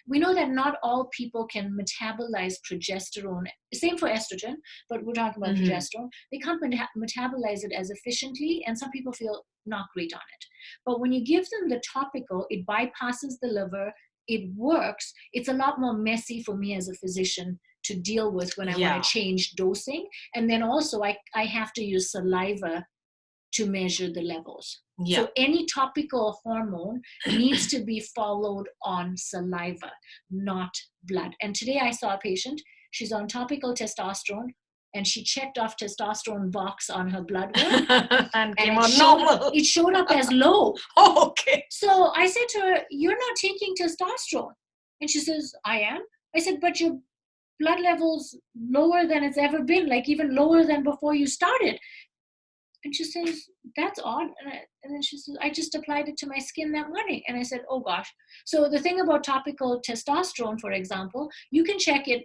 Speaker 1: we know that not all people can metabolize progesterone. Same for estrogen, but we're talking about progesterone. They can't metabolize it as efficiently, and some people feel not great on it. But when you give them the topical, it bypasses the liver, it works. It's a lot more messy for me as a physician to deal with when I want to change dosing. And then also I have to use saliva to measure the levels. So any topical hormone needs to be followed on saliva, not blood. And today I saw a patient, she's on topical testosterone, and she checked off testosterone box on her blood work.
Speaker 2: and came out normal.
Speaker 1: It showed up as low.
Speaker 2: Oh, okay.
Speaker 1: So I said to her, you're not taking testosterone. And she says, I am. I said, but your blood level's lower than it's ever been, like even lower than before you started. And she says, that's odd. And then she says, I just applied it to my skin that morning. And I said, oh gosh. So the thing about topical testosterone, for example, you can check it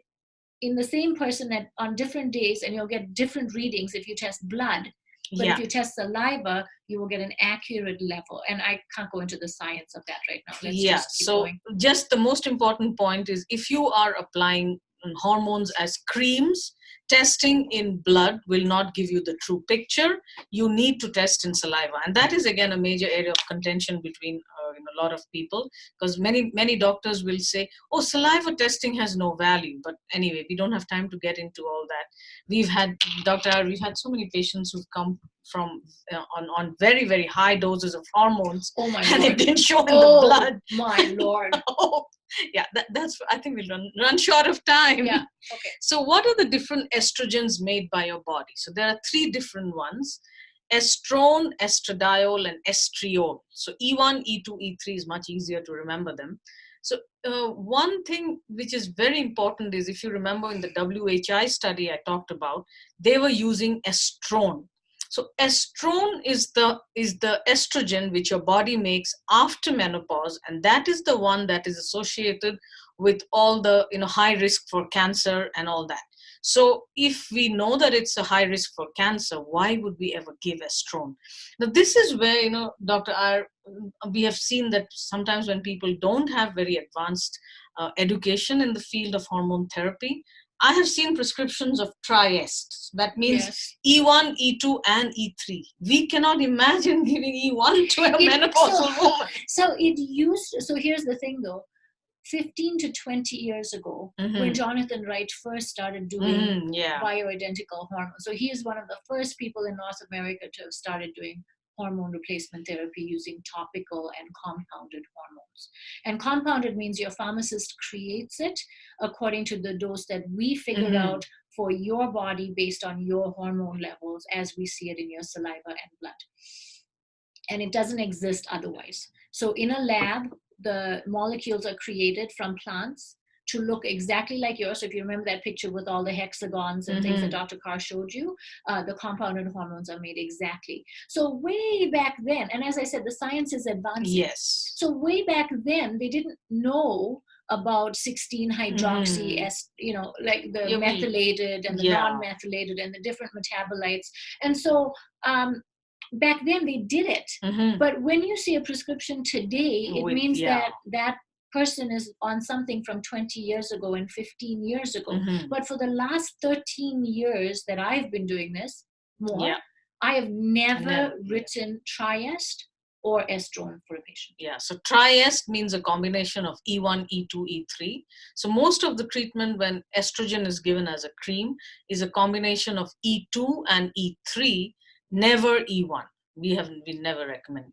Speaker 1: in the same person on different days, and you'll get different readings if you test blood. But if you test saliva, you will get an accurate level. And I can't go into the science of that right now.
Speaker 2: Just the most important point is, if you are applying hormones as creams, testing in blood will not give you the true picture. You need to test in saliva. And that is, again, a major area of contention between a lot of people, because many doctors will say, oh, saliva testing has no value. But anyway, we don't have time to get into all that. We've had so many patients who've come from on very, very high doses of hormones.
Speaker 1: Oh my
Speaker 2: and
Speaker 1: Lord.
Speaker 2: It didn't show in the blood.
Speaker 1: My Lord.
Speaker 2: Yeah, that's. I think we'll run short of time.
Speaker 1: Yeah. Okay.
Speaker 2: So what are the different estrogens made by your body? So there are 3 different ones: estrone, estradiol, and estriol. So E1, E2, E3 is much easier to remember them. So one thing which is very important is, if you remember in the WHI study I talked about, they were using estrone. So estrone is the estrogen which your body makes after menopause, and that is the one that is associated with all the high risk for cancer and all that. So if we know that it's a high risk for cancer, why would we ever give estrone? Now this is where Dr. Iyer, we have seen that sometimes when people don't have very advanced education in the field of hormone therapy, I have seen prescriptions of triest. That means E1, E2, and E3. We cannot imagine giving E1 to a menopausal woman.
Speaker 1: So here's the thing though. 15 to 20 years ago, when Jonathan Wright first started doing bioidentical hormones. So he is one of the first people in North America to have started doing hormone replacement therapy using topical and compounded hormones. And compounded means your pharmacist creates it according to the dose that we figured out for your body based on your hormone levels as we see it in your saliva and blood. And it doesn't exist otherwise. So in a lab, the molecules are created from plants to look exactly like yours. So if you remember that picture with all the hexagons and things that Dr. Kar showed you, the compounded hormones are made exactly. So way back then, and as I said, the science is advancing.
Speaker 2: Yes.
Speaker 1: So way back then, they didn't know about 16-hydroxy, like the methylated and the non-methylated and the different metabolites. And so back then they did it. But when you see a prescription today, it means that person is on something from 20 years ago and 15 years ago. But for the last 13 years that I've been doing this I have never written triest or estrone for a patient.
Speaker 2: Yeah, so triest means a combination of E1, E2, E3. So most of the treatment when estrogen is given as a cream is a combination of E2 and E3, never E1. We never recommend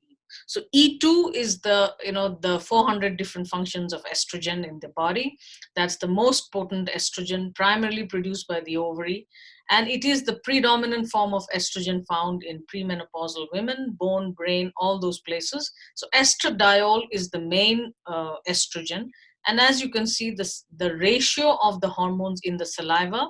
Speaker 2: So E2 is the 400 different functions of estrogen in the body. That's the most potent estrogen, primarily produced by the ovary. And it is the predominant form of estrogen found in premenopausal women, bone, brain, all those places. So estradiol is the main estrogen. And as you can see, the ratio of the hormones in the saliva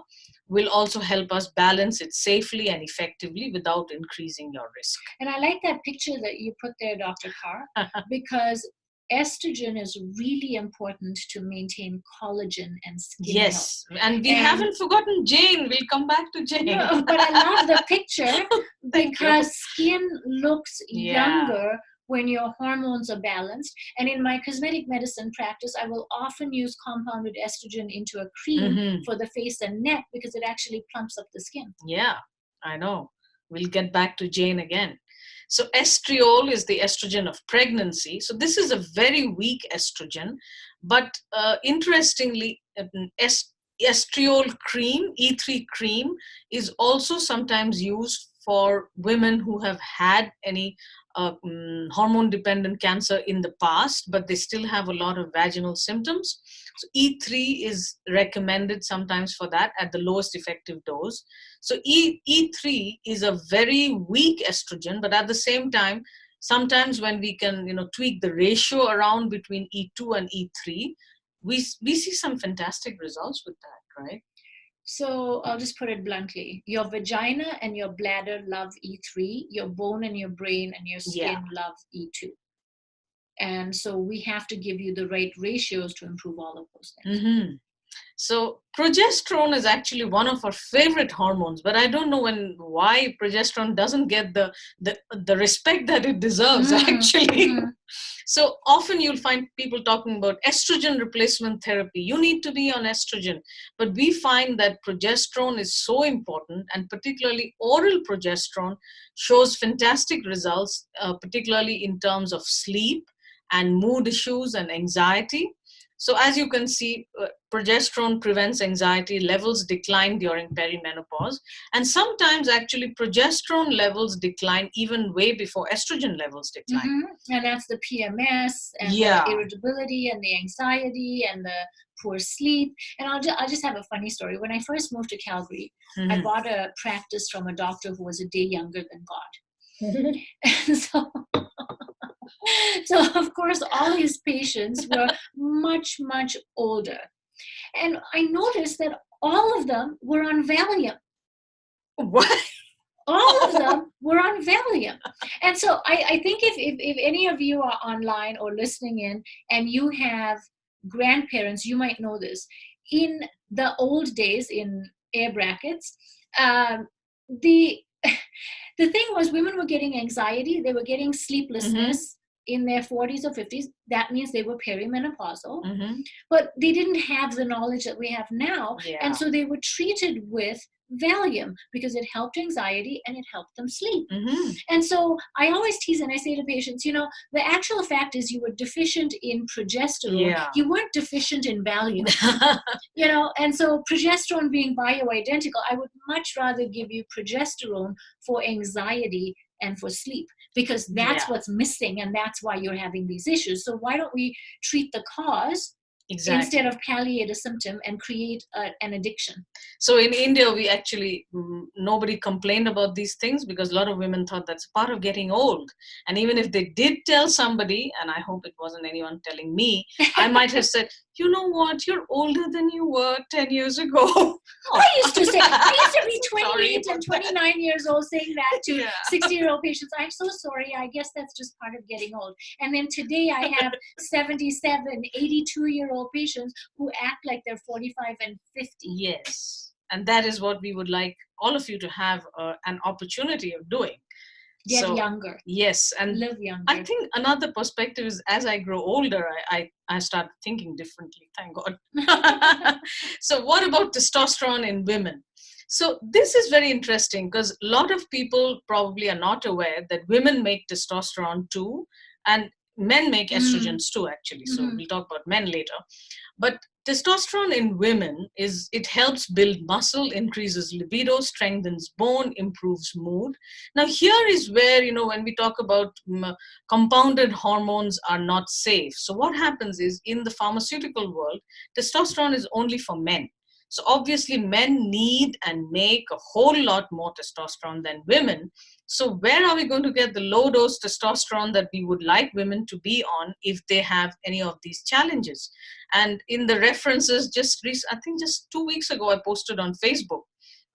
Speaker 2: will also help us balance it safely and effectively without increasing your risk.
Speaker 1: And I like that picture that you put there, Dr. Kar, because estrogen is really important to maintain collagen and skin
Speaker 2: Yes,
Speaker 1: health.
Speaker 2: and we haven't forgotten Jane. We'll come back to Jane.
Speaker 1: No, but I love the picture because skin looks younger when your hormones are balanced. And in my cosmetic medicine practice, I will often use compounded estrogen into a cream for the face and neck because it actually plumps up the skin.
Speaker 2: Yeah, I know. We'll get back to Jane again. So estriol is the estrogen of pregnancy. So this is a very weak estrogen, but interestingly, estriol cream, E3 cream, is also sometimes used for women who have had any hormone-dependent cancer in the past, but they still have a lot of vaginal symptoms. So E3 is recommended sometimes for that at the lowest effective dose. So E3 is a very weak estrogen, but at the same time, sometimes when we can tweak the ratio around between E2 and E3, we see some fantastic results with that, right?
Speaker 1: So I'll just put it bluntly. Your vagina and your bladder love E3, your bone and your brain and your skin love E2. And so we have to give you the right ratios to improve all of those things.
Speaker 2: So progesterone is actually one of our favorite hormones, but I don't know why progesterone doesn't get the respect that it deserves, actually. So often you'll find people talking about estrogen replacement therapy. You need to be on estrogen. But we find that progesterone is so important, and particularly oral progesterone shows fantastic results, particularly in terms of sleep and mood issues and anxiety. So as you can see, progesterone prevents anxiety, levels decline during perimenopause, and sometimes actually progesterone levels decline even way before estrogen levels decline.
Speaker 1: And that's the PMS and the irritability and the anxiety and the poor sleep. And I'll just have a funny story. When I first moved to Calgary, I bought a practice from a doctor who was a day younger than God. And so of course, all his patients were much, much older. And I noticed that all of them were on Valium.
Speaker 2: What?
Speaker 1: All of them were on Valium. And so I think if any of you are online or listening in and you have grandparents, you might know this. In the old days, in air brackets, the thing was women were getting anxiety, they were getting sleeplessness in their 40s or 50s. That means they were perimenopausal, but they didn't have the knowledge that we have now. And so they were treated with Valium because it helped anxiety and it helped them sleep. And so I always tease and I say to patients, the actual fact is you were deficient in progesterone. You weren't deficient in Valium. And so progesterone being bioidentical, I would much rather give you progesterone for anxiety and for sleep, because that's what's missing and that's why you're having these issues. So why don't we treat the cause instead of palliate a symptom and create an addiction?
Speaker 2: So in India, we actually, nobody complained about these things because a lot of women thought that's part of getting old. And even if they did tell somebody, and I hope it wasn't anyone telling me, I might have said, you know what, you're older than you were 10 years ago.
Speaker 1: I used to be 28 and 29 years old saying that to 60-year-old patients. I'm so sorry. I guess that's just part of getting old. And then today I have 77, 82-year-old patients who act like they're 45 and 50.
Speaker 2: Yes. And that is what we would like all of you to have an opportunity of doing.
Speaker 1: Get younger.
Speaker 2: Yes. And
Speaker 1: live younger.
Speaker 2: I think another perspective is as I grow older, I start thinking differently. Thank God. So what about testosterone in women? So this is very interesting because a lot of people probably are not aware that women make testosterone too, and men make estrogens too, actually. So we'll talk about men later. But testosterone in women it helps build muscle, increases libido, strengthens bone, improves mood. Now here is where, when we talk about compounded hormones are not safe. So what happens is, in the pharmaceutical world, testosterone is only for men. So obviously men need and make a whole lot more testosterone than women. So where are we going to get the low dose testosterone that we would like women to be on if they have any of these challenges? And in the references, I think just 2 weeks ago, I posted on Facebook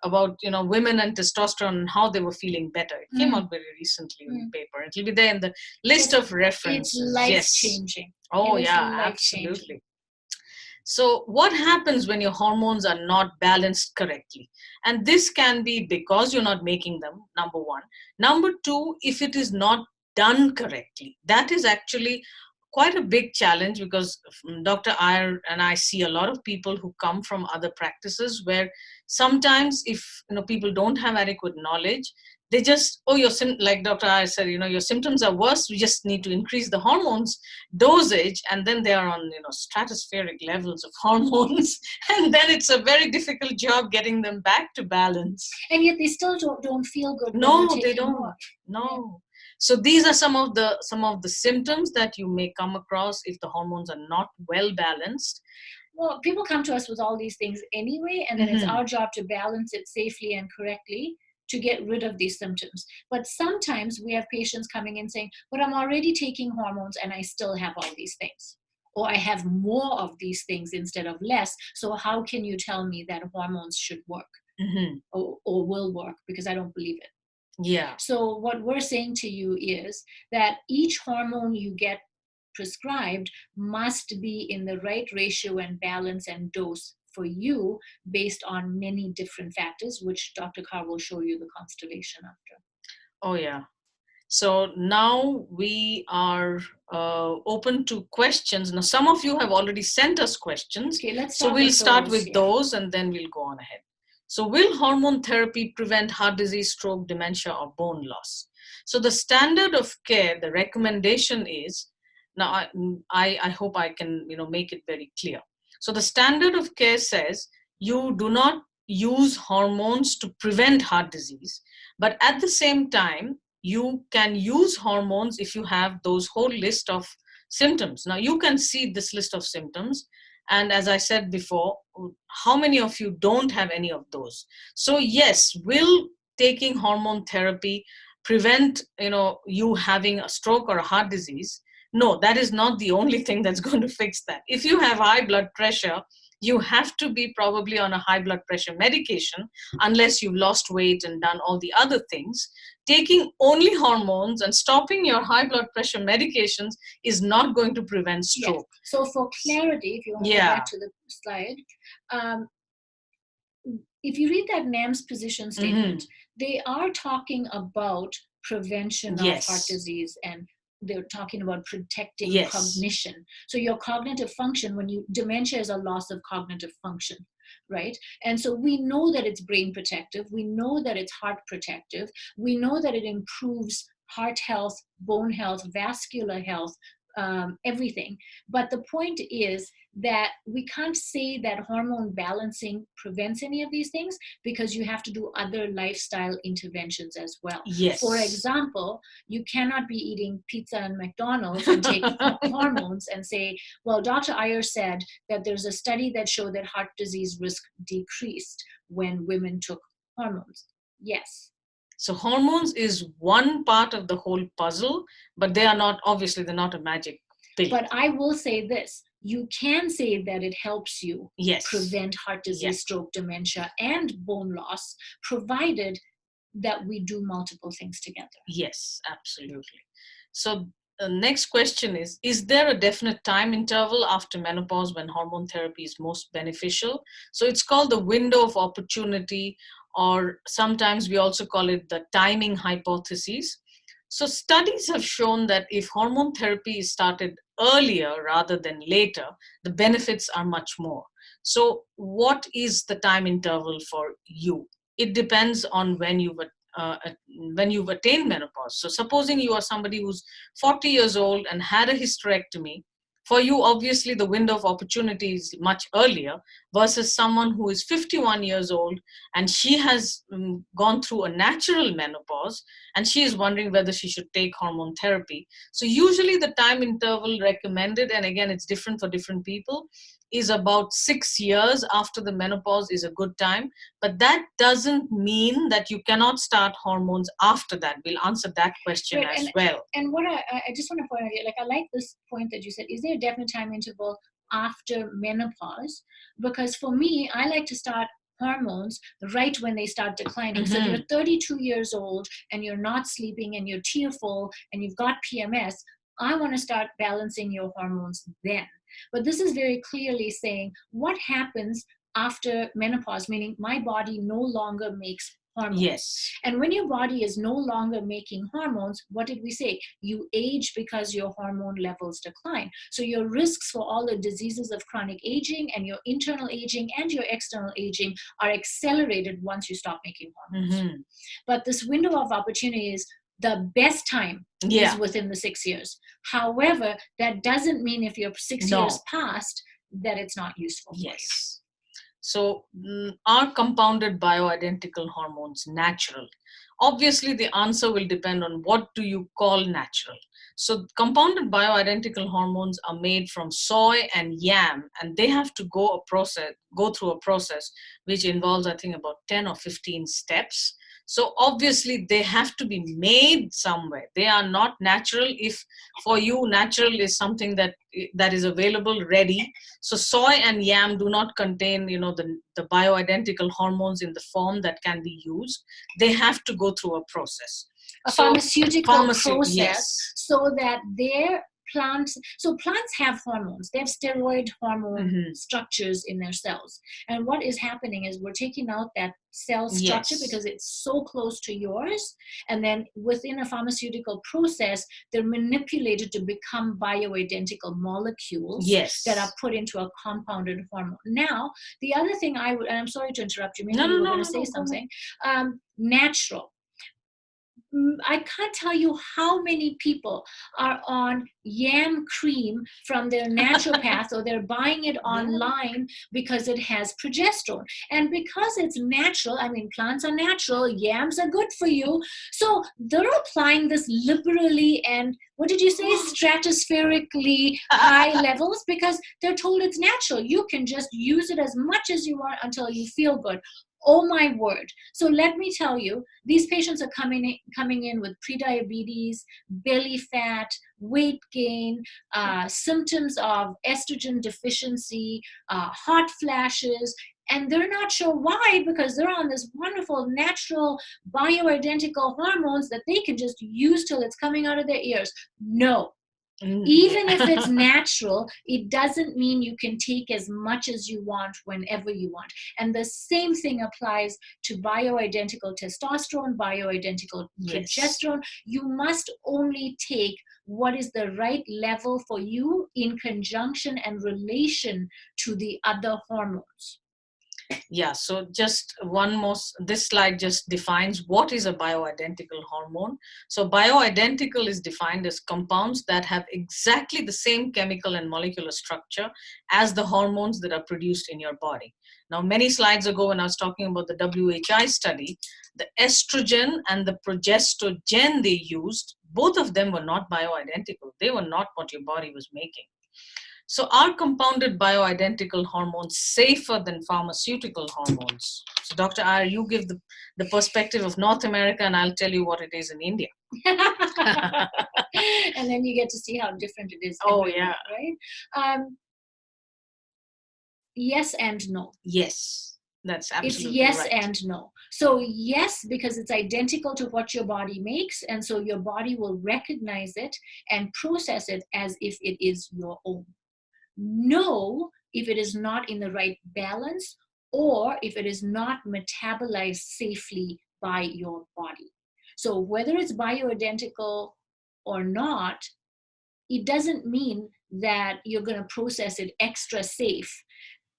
Speaker 2: about, women and testosterone and how they were feeling better. It came out very recently in the paper. It'll be there in the list of references.
Speaker 1: It's life-changing.
Speaker 2: Oh, yeah, absolutely. So what happens when your hormones are not balanced correctly? And this can be because you're not making them, number one. Number two, if it is not done correctly, that is actually quite a big challenge, because Dr. Iyer and I see a lot of people who come from other practices where sometimes if people don't have adequate knowledge, they just, like Dr. Iyer said, your symptoms are worse, we just need to increase the hormones dosage, and then they are on stratospheric levels of hormones, and then it's a very difficult job getting them back to balance.
Speaker 1: And yet they still don't feel good.
Speaker 2: No, they don't. More. No. So these are some of the symptoms that you may come across if the hormones are not well balanced.
Speaker 1: Well, people come to us with all these things anyway, and then it's our job to balance it safely and correctly to get rid of these symptoms. But sometimes we have patients coming in saying, but I'm already taking hormones and I still have all these things. Or I have more of these things instead of less. So how can you tell me that hormones should work or will work? Because I don't believe it.
Speaker 2: Yeah.
Speaker 1: So what we're saying to you is that each hormone you get prescribed must be in the right ratio and balance and dose for you based on many different factors, which Dr. Kar will show you the constellation after.
Speaker 2: Oh, yeah. So now we are open to questions. Now, some of you have already sent us questions.
Speaker 1: Okay, let's
Speaker 2: start we'll start with those and then we'll go on ahead. So will hormone therapy prevent heart disease, stroke, dementia, or bone loss? So the standard of care, the recommendation is, now I hope I can make it very clear. So the standard of care says you do not use hormones to prevent heart disease, but at the same time, you can use hormones if you have those whole list of symptoms. Now you can see this list of symptoms. And as I said before, how many of you don't have any of those? So yes, will taking hormone therapy prevent you having a stroke or a heart disease? No, that is not the only thing that's going to fix that. If you have high blood pressure, you have to be probably on a high blood pressure medication unless you've lost weight and done all the other things. Taking only hormones and stopping your high blood pressure medications is not going to prevent stroke.
Speaker 1: Yes. So for clarity, if you want to go back to the slide, if you read that NAM's position statement, they are talking about prevention of heart disease, and they're talking about protecting cognition. So your cognitive function, dementia is a loss of cognitive function, right? And so we know that it's brain protective. We know that it's heart protective. We know that it improves heart health, bone health, vascular health, everything. But the point is that we can't say that hormone balancing prevents any of these things, because you have to do other lifestyle interventions as well.
Speaker 2: Yes.
Speaker 1: For example, you cannot be eating pizza and McDonald's and take hormones and say, well, Dr. Iyer said that there's a study that showed that heart disease risk decreased when women took hormones. Yes.
Speaker 2: So hormones is one part of the whole puzzle, but they're not a magic pill.
Speaker 1: But I will say this, you can say that it helps you prevent heart disease, stroke, dementia, and bone loss, provided that we do multiple things together.
Speaker 2: Yes, absolutely. So the next question is there a definite time interval after menopause when hormone therapy is most beneficial? So it's called the window of opportunity, or sometimes we also call it the timing hypothesis. So studies have shown that if hormone therapy is started earlier rather than later, the benefits are much more. So what is the time interval for you? It depends on when you've attained menopause. So supposing you are somebody who's 40 years old and had a hysterectomy, For you, obviously, the window of opportunity is much earlier versus someone who is 51 years old and she has gone through a natural menopause and she is wondering whether she should take hormone therapy. So usually the time interval recommended, and again, it's different for different people, is about 6 years after the menopause is a good time. But that doesn't mean that you cannot start hormones after that. We'll answer that question
Speaker 1: Right,
Speaker 2: as well.
Speaker 1: And what I just want to point out here, like I like this point that you said, is there a definite time interval after menopause? Because for me, I like to start hormones right when they start declining. So if you're 32 years old and you're not sleeping and you're tearful and you've got PMS, I want to start balancing your hormones then. But this is very clearly saying what happens after menopause, meaning my body no longer makes hormones.
Speaker 2: Yes.
Speaker 1: And when your body is no longer making hormones, what did we say? You age because your hormone levels decline. So your risks for all the diseases of chronic aging and your internal aging and your external aging are accelerated once you stop making hormones. But this window of opportunity is the best time is within the 6 years. However, that doesn't mean if you're 6 years past that it's not useful for you.
Speaker 2: So are compounded bioidentical hormones natural? Obviously, the answer will depend on what do you call natural. So compounded bioidentical hormones are made from soy and yam, and they have to go through a process which involves, I think, about 10 or 15 steps. So obviously they have to be made somewhere. They are not natural. If for you natural is something that is available ready. So soy and yam do not contain, the bioidentical hormones in the form that can be used. They have to go through a process.
Speaker 1: Pharmaceutical process, so that their plants have hormones. They have steroid hormone structures in their cells. And what is happening is we're taking out that cell structure because it's so close to yours. And then within a pharmaceutical process, they're manipulated to become bioidentical molecules that are put into a compounded hormone. Now, the other thing and I'm sorry to interrupt you, maybe you were going to say something. Natural. I can't tell you how many people are on yam cream from their naturopath or they're buying it online because it has progesterone. And because it's natural, I mean, plants are natural, yams are good for you. So they're applying this liberally and, what did you say, stratospherically high levels because they're told it's natural. You can just use it as much as you want until you feel good. Oh my word. So let me tell you, these patients are coming in with prediabetes, belly fat, weight gain, symptoms of estrogen deficiency, hot flashes, and they're not sure why because they're on this wonderful natural bioidentical hormones that they can just use till it's coming out of their ears. No. Even if it's natural, it doesn't mean you can take as much as you want whenever you want. And the same thing applies to bioidentical testosterone, bioidentical progesterone. You must only take what is the right level for you in conjunction and relation to the other hormones.
Speaker 2: Yeah, so just one more, this slide just defines what is a bioidentical hormone. So bioidentical is defined as compounds that have exactly the same chemical and molecular structure as the hormones that are produced in your body. Now, many slides ago when I was talking about the WHI study, the estrogen and the progestogen they used, both of them were not bioidentical. They were not what your body was making. So are compounded bioidentical hormones safer than pharmaceutical hormones? So Dr. Iyer, you give the perspective of North America and I'll tell you what it is in India.
Speaker 1: And then you get to see how different it is. Right? Yes and no.
Speaker 2: Yes, that's absolutely
Speaker 1: right. It's yes
Speaker 2: right.
Speaker 1: and no. So yes, because it's identical to what your body makes, and so your body will recognize it and process it as if it is your own. No, if it is not in the right balance or if it is not metabolized safely by your body. So whether it's bioidentical or not, it doesn't mean that you're going to process it extra safe.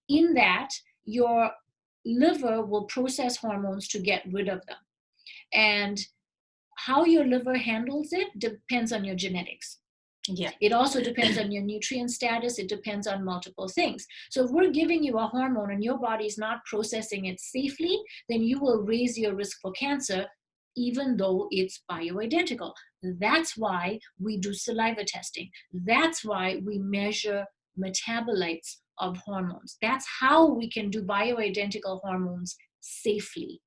Speaker 1: In that, your liver will process hormones to get rid of them. And how your liver handles it depends on your genetics.
Speaker 2: Yeah.
Speaker 1: It also depends on your nutrient status. It depends on multiple things. So if we're giving you a hormone and your body is not processing it safely, then you will raise your risk for cancer, even though it's bioidentical. That's why we do saliva testing. That's why we measure metabolites of hormones. That's how we can do bioidentical hormones safely.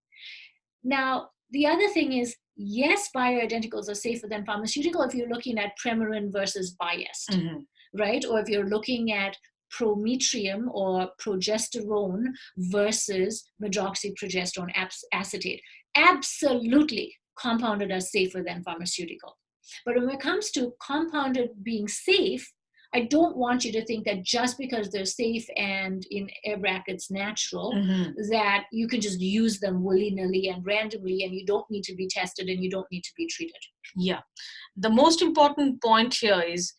Speaker 1: Now, the other thing is, yes, bioidenticals are safer than pharmaceutical if you're looking at Premarin versus biased, right? Or if you're looking at prometrium or progesterone versus medroxyprogesterone acetate. Absolutely, compounded are safer than pharmaceutical. But when it comes to compounded being safe, I don't want you to think that just because they're safe and in air brackets natural, that you can just use them willy-nilly and randomly, and you don't need to be tested and you don't need to be treated.
Speaker 2: Yeah. The most important point here is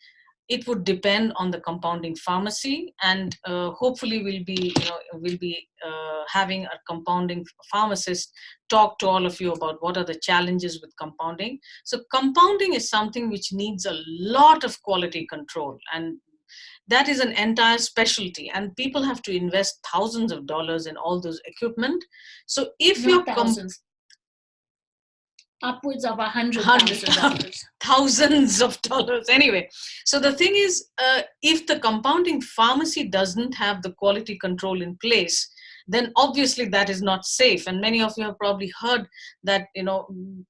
Speaker 2: it would depend on the compounding pharmacy, and hopefully we'll be having a compounding pharmacist talk to all of you about what are the challenges with compounding. So compounding is something which needs a lot of quality control, and that is an entire specialty, and people have to invest thousands of dollars in all those equipment. So if
Speaker 1: Not thousands, upwards of $100,000.
Speaker 2: Thousands of dollars. Anyway, so the thing is, if the compounding pharmacy doesn't have the quality control in place, then obviously that is not safe. And many of you have probably heard that,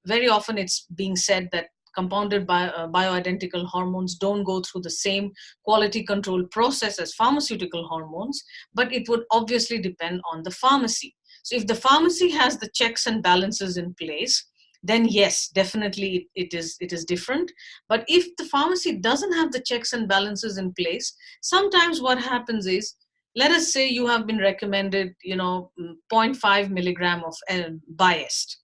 Speaker 2: very often it's being said that compounded bioidentical hormones don't go through the same quality control process as pharmaceutical hormones, but it would obviously depend on the pharmacy. So if the pharmacy has the checks and balances in place, then yes, definitely it is different. But if the pharmacy doesn't have the checks and balances in place, sometimes what happens is, let us say you have been recommended, 0.5 milligram of biased.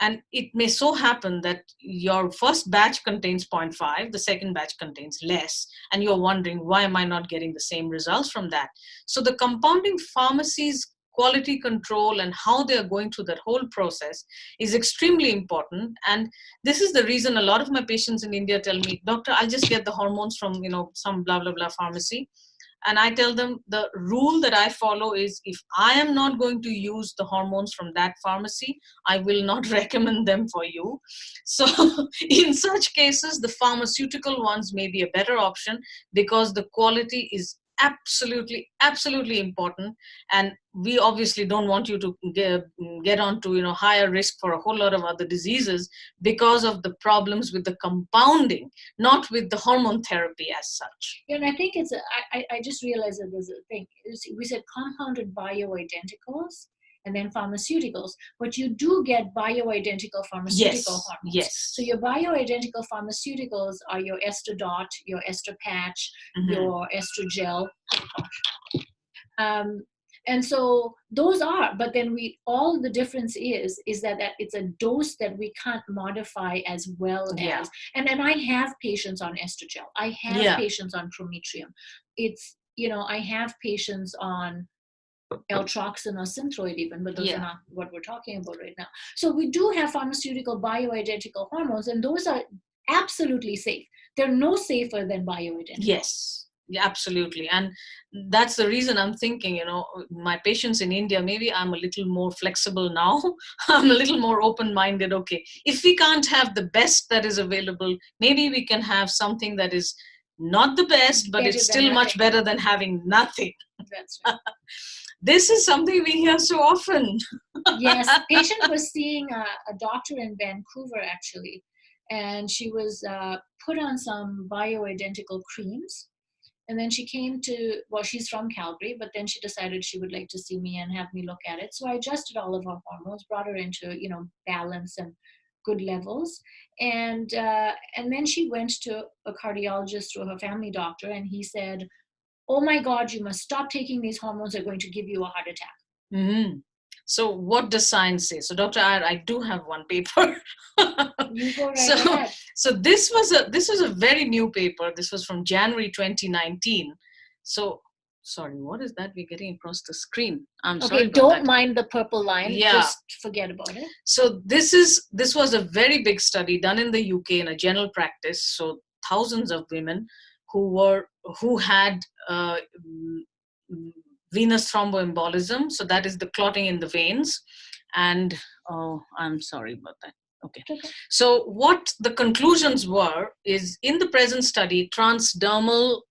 Speaker 2: And it may so happen that your first batch contains 0.5, the second batch contains less, and you're wondering, why am I not getting the same results from that? So the compounding pharmacies quality control and how they are going through that whole process is extremely important. And this is the reason a lot of my patients in India tell me, doctor, I'll just get the hormones from, some blah, blah, blah pharmacy. And I tell them the rule that I follow is, if I am not going to use the hormones from that pharmacy, I will not recommend them for you. So in such cases, the pharmaceutical ones may be a better option, because the quality is absolutely important. And we obviously don't want you to get onto higher risk for a whole lot of other diseases because of the problems with the compounding, not with the hormone therapy as such.
Speaker 1: And I think it's I just realized that there's a thing. We said compounded bioidenticals and then pharmaceuticals, but you do get bioidentical pharmaceutical hormones.
Speaker 2: Yes.
Speaker 1: So your bioidentical pharmaceuticals are your Estrodot, your Estropatch, your Estrogel. And so those are, but then all the difference is that it's a dose that we can't modify as well as, and I have patients on Estrogel. I have patients on Prometrium. It's, I have patients on L-troxin or Synthroid even, but those are not what we're talking about right now. So we do have pharmaceutical bioidentical hormones, and those are absolutely safe. They're no safer than bioidentical.
Speaker 2: Yes. Yeah, absolutely. And that's the reason I'm thinking, my patients in India, maybe I'm a little more flexible now. I'm a little more open-minded. Okay, if we can't have the best that is available, maybe we can have something that is not the best, but it's still much better than having nothing.
Speaker 1: That's right.
Speaker 2: This is something we hear so often.
Speaker 1: Yes, a patient was seeing a doctor in Vancouver, actually, and she was put on some bioidentical creams. And then she came to, she's from Calgary, but then she decided she would like to see me and have me look at it. So I adjusted all of her hormones, brought her into, balance and good levels. And then she went to a cardiologist through her family doctor, and he said, oh my God, you must stop taking these hormones. They're going to give you a heart attack.
Speaker 2: Mm-hmm. So what does science say? So Dr. Iyer, I do have one paper.
Speaker 1: You go right ahead.
Speaker 2: So this was a very new paper. This was from January 2019. So sorry, what is that we're getting across the screen? I'm sorry.
Speaker 1: Okay, don't mind the purple line.
Speaker 2: Yeah.
Speaker 1: Just forget about it.
Speaker 2: So this was a very big study done in the UK in a general practice. So thousands of women who had venous thromboembolism. So that is the clotting in the veins. And I'm sorry about that. Okay. So what the conclusions were is, in the present study, transdermal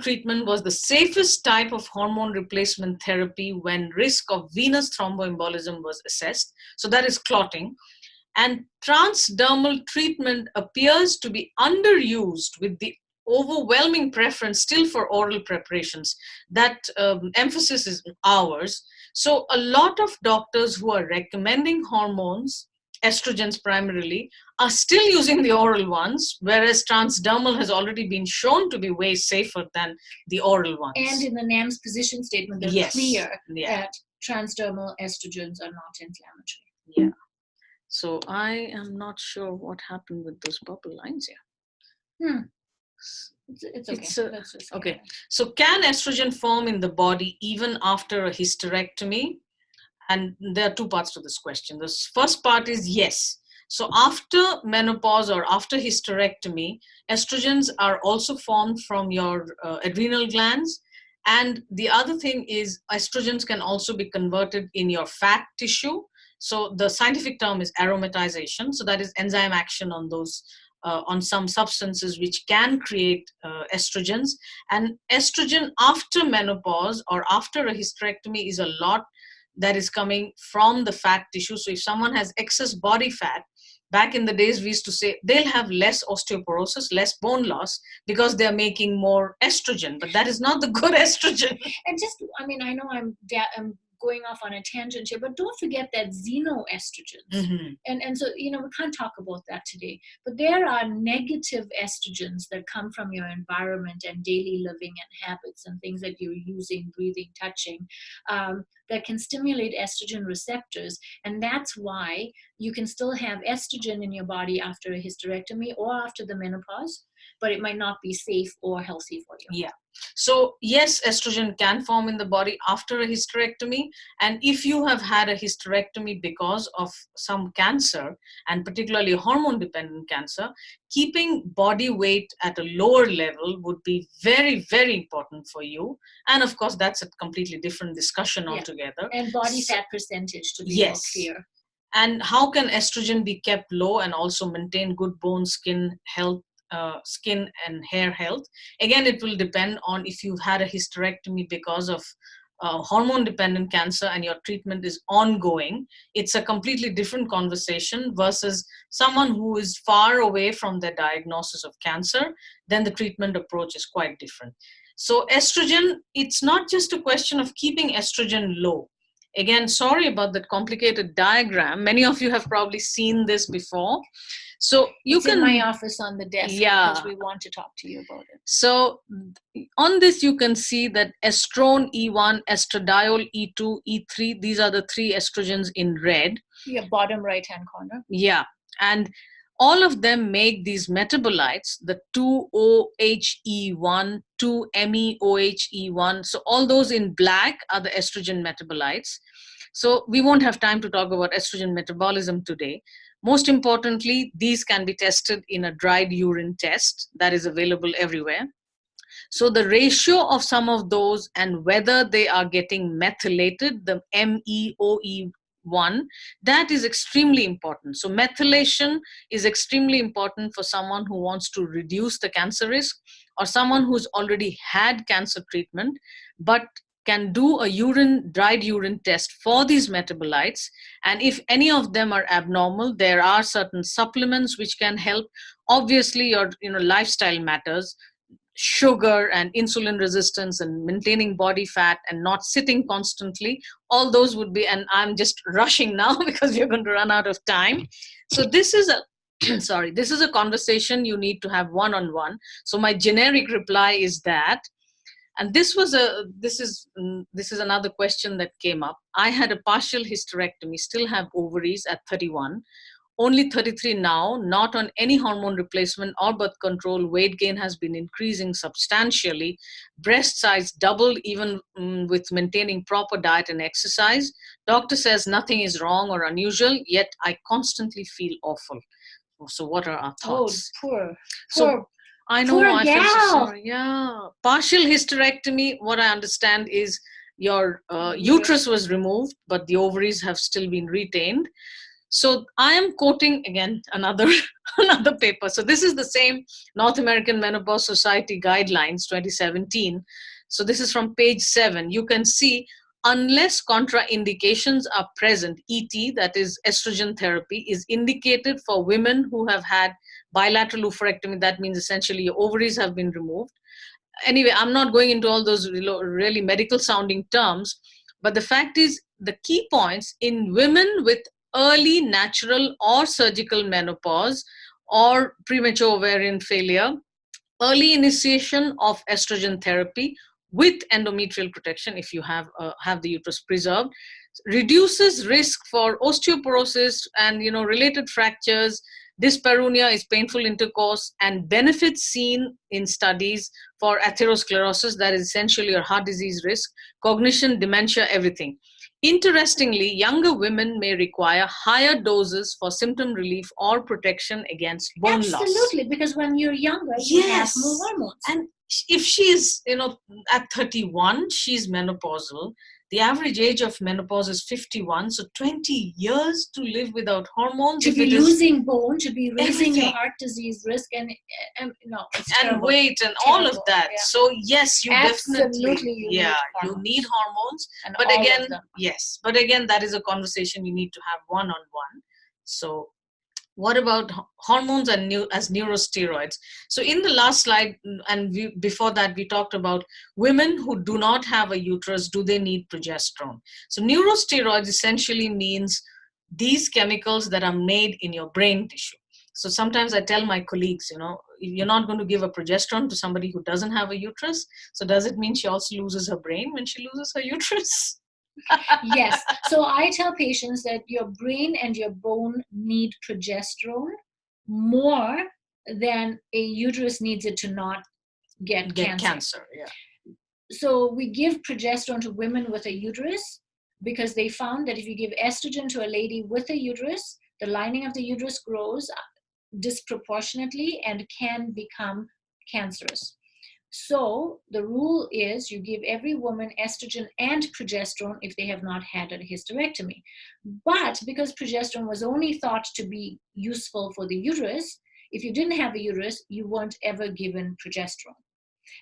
Speaker 2: treatment was the safest type of hormone replacement therapy when risk of venous thromboembolism was assessed. So that is clotting. And transdermal treatment appears to be underused, with the overwhelming preference still for oral preparations. That emphasis is ours. So a lot of doctors who are recommending hormones, estrogens primarily, are still using the oral ones, whereas transdermal has already been shown to be way safer than the oral ones.
Speaker 1: And in the NAM's position statement, they're clear that transdermal estrogens are not inflammatory.
Speaker 2: Yeah. So I am not sure what happened with those bubble lines here.
Speaker 1: It's okay.
Speaker 2: Okay. So can estrogen form in the body even after a hysterectomy? And there are two parts to this question. The first part is yes. So after menopause or after hysterectomy, estrogens are also formed from your adrenal glands. And the other thing is, estrogens can also be converted in your fat tissue. So the scientific term is aromatization. So that is enzyme action on those, on some substances which can create estrogens. And estrogen after menopause or after a hysterectomy is a lot that is coming from the fat tissue. So if someone has excess body fat, back in the days we used to say they'll have less osteoporosis, less bone loss, because they're making more estrogen, but that is not the good estrogen.
Speaker 1: And just, I mean, I know I'm going off on a tangent here, but don't forget that xenoestrogens. And so, we can't talk about that today, but there are negative estrogens that come from your environment and daily living and habits and things that you're using, breathing, touching, that can stimulate estrogen receptors. And that's why you can still have estrogen in your body after a hysterectomy or after the menopause, but it might not be safe or healthy for you.
Speaker 2: Yeah. So yes, estrogen can form in the body after a hysterectomy. And if you have had a hysterectomy because of some cancer, and particularly hormone-dependent cancer, keeping body weight at a lower level would be very, very important for you. And of course, that's a completely different discussion altogether.
Speaker 1: And body fat percentage, to be more clear.
Speaker 2: And how can estrogen be kept low and also maintain good bone, skin health, skin and hair health? Again, it will depend on if you've had a hysterectomy because of hormone dependent cancer and your treatment is ongoing. It's a completely different conversation versus someone who is far away from their diagnosis of cancer. Then the treatment approach is quite different. So estrogen, it's not just a question of keeping estrogen low. Again, sorry about that complicated diagram. Many of you have probably seen this before. So
Speaker 1: it's in my office on the desk because we want to talk to you about it.
Speaker 2: So on this, you can see that Estrone E1, Estradiol E2, E3, these are the three estrogens in red.
Speaker 1: Yeah, bottom right-hand corner.
Speaker 2: Yeah. And all of them make these metabolites, the 2-OHE1, 2-MEOHE1. So all those in black are the estrogen metabolites. So we won't have time to talk about estrogen metabolism today. Most importantly, these can be tested in a dried urine test that is available everywhere. So the ratio of some of those and whether they are getting methylated, the MEOE1, that is extremely important. So methylation is extremely important for someone who wants to reduce the cancer risk or someone who's already had cancer treatment, but can do a dried urine test for these metabolites. And if any of them are abnormal, there are certain supplements which can help. Obviously, your lifestyle matters. Sugar and insulin resistance and maintaining body fat and not sitting constantly, all those would be, and I'm just rushing now because we're going to run out of time. So this is a conversation you need to have one-on-one. So my generic reply is that. And this is another question that came up. I had a partial hysterectomy, still have ovaries at 31, only 33 now, not on any hormone replacement or birth control. Weight gain has been increasing substantially. Breast size doubled even with maintaining proper diet and exercise. Doctor says nothing is wrong or unusual, yet I constantly feel awful. So what are our
Speaker 1: Oh,
Speaker 2: thoughts?
Speaker 1: poor.
Speaker 2: So I know,
Speaker 1: poor
Speaker 2: I feel so
Speaker 1: gal.
Speaker 2: sorry. Yeah. Partial hysterectomy, what I understand is your uterus was removed, but the ovaries have still been retained. So I am quoting again another another paper. So this is the same North American Menopause Society Guidelines 2017. So this is from page 7. You can see, unless contraindications are present, ET, that is estrogen therapy, is indicated for women who have had bilateral oophorectomy. That means essentially your ovaries have been removed. Anyway, I'm not going into all those really medical sounding terms, but the fact is, the key points in women with early natural or surgical menopause or premature ovarian failure, early initiation of estrogen therapy with endometrial protection, if you have the uterus preserved, reduces risk for osteoporosis and related fractures. Dyspareunia is painful intercourse, and benefits seen in studies for atherosclerosis, that is essentially your heart disease risk, cognition, dementia, everything. Interestingly, younger women may require higher doses for symptom relief or protection against bone loss.
Speaker 1: Absolutely, because when you're younger, you have more hormones.
Speaker 2: And if she's, at 31, she's menopausal. The average age of menopause is 51, so 20 years to live without hormones.
Speaker 1: To be losing bone, to be raising your heart disease risk, and
Speaker 2: weight and all of that. Yeah. So yes, you definitely, you need hormones. And but again, yes, but again, that is a conversation you need to have one-on-one. So what about hormones and as neurosteroids? So in the last slide, and before that, we talked about women who do not have a uterus, do they need progesterone? So neurosteroids essentially means these chemicals that are made in your brain tissue. So sometimes I tell my colleagues, you're not going to give a progesterone to somebody who doesn't have a uterus. So does it mean she also loses her brain when she loses her uterus?
Speaker 1: Yes. So I tell patients that your brain and your bone need progesterone more than a uterus needs it to not get cancer.
Speaker 2: Yeah.
Speaker 1: So we give progesterone to women with a uterus because they found that if you give estrogen to a lady with a uterus, the lining of the uterus grows disproportionately and can become cancerous. So the rule is you give every woman estrogen and progesterone if they have not had a hysterectomy. But because progesterone was only thought to be useful for the uterus, if you didn't have a uterus, you weren't ever given progesterone.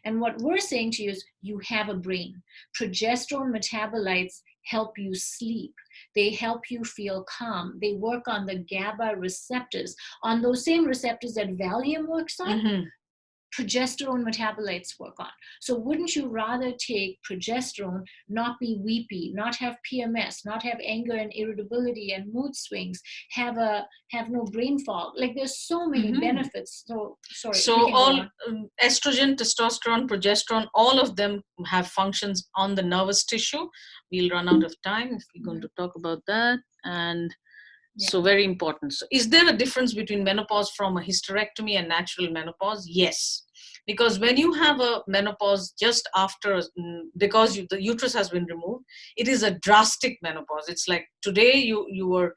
Speaker 1: And what we're saying to you is you have a brain. Progesterone metabolites help you sleep. They help you feel calm. They work on the GABA receptors, on those same receptors that valium works on. Mm-hmm. Progesterone metabolites work on. So wouldn't you rather take progesterone, not be weepy, not have PMS, not have anger and irritability and mood swings, have no brain fog? Like there's so many benefits. So sorry.
Speaker 2: So all estrogen, testosterone, progesterone, all of them have functions on the nervous tissue. We'll run out of time if we're going to talk about that. And so very important. So is there a difference between menopause from a hysterectomy and natural menopause? Yes. Because when you have a menopause just after, because the uterus has been removed, it is a drastic menopause. It's like today you were,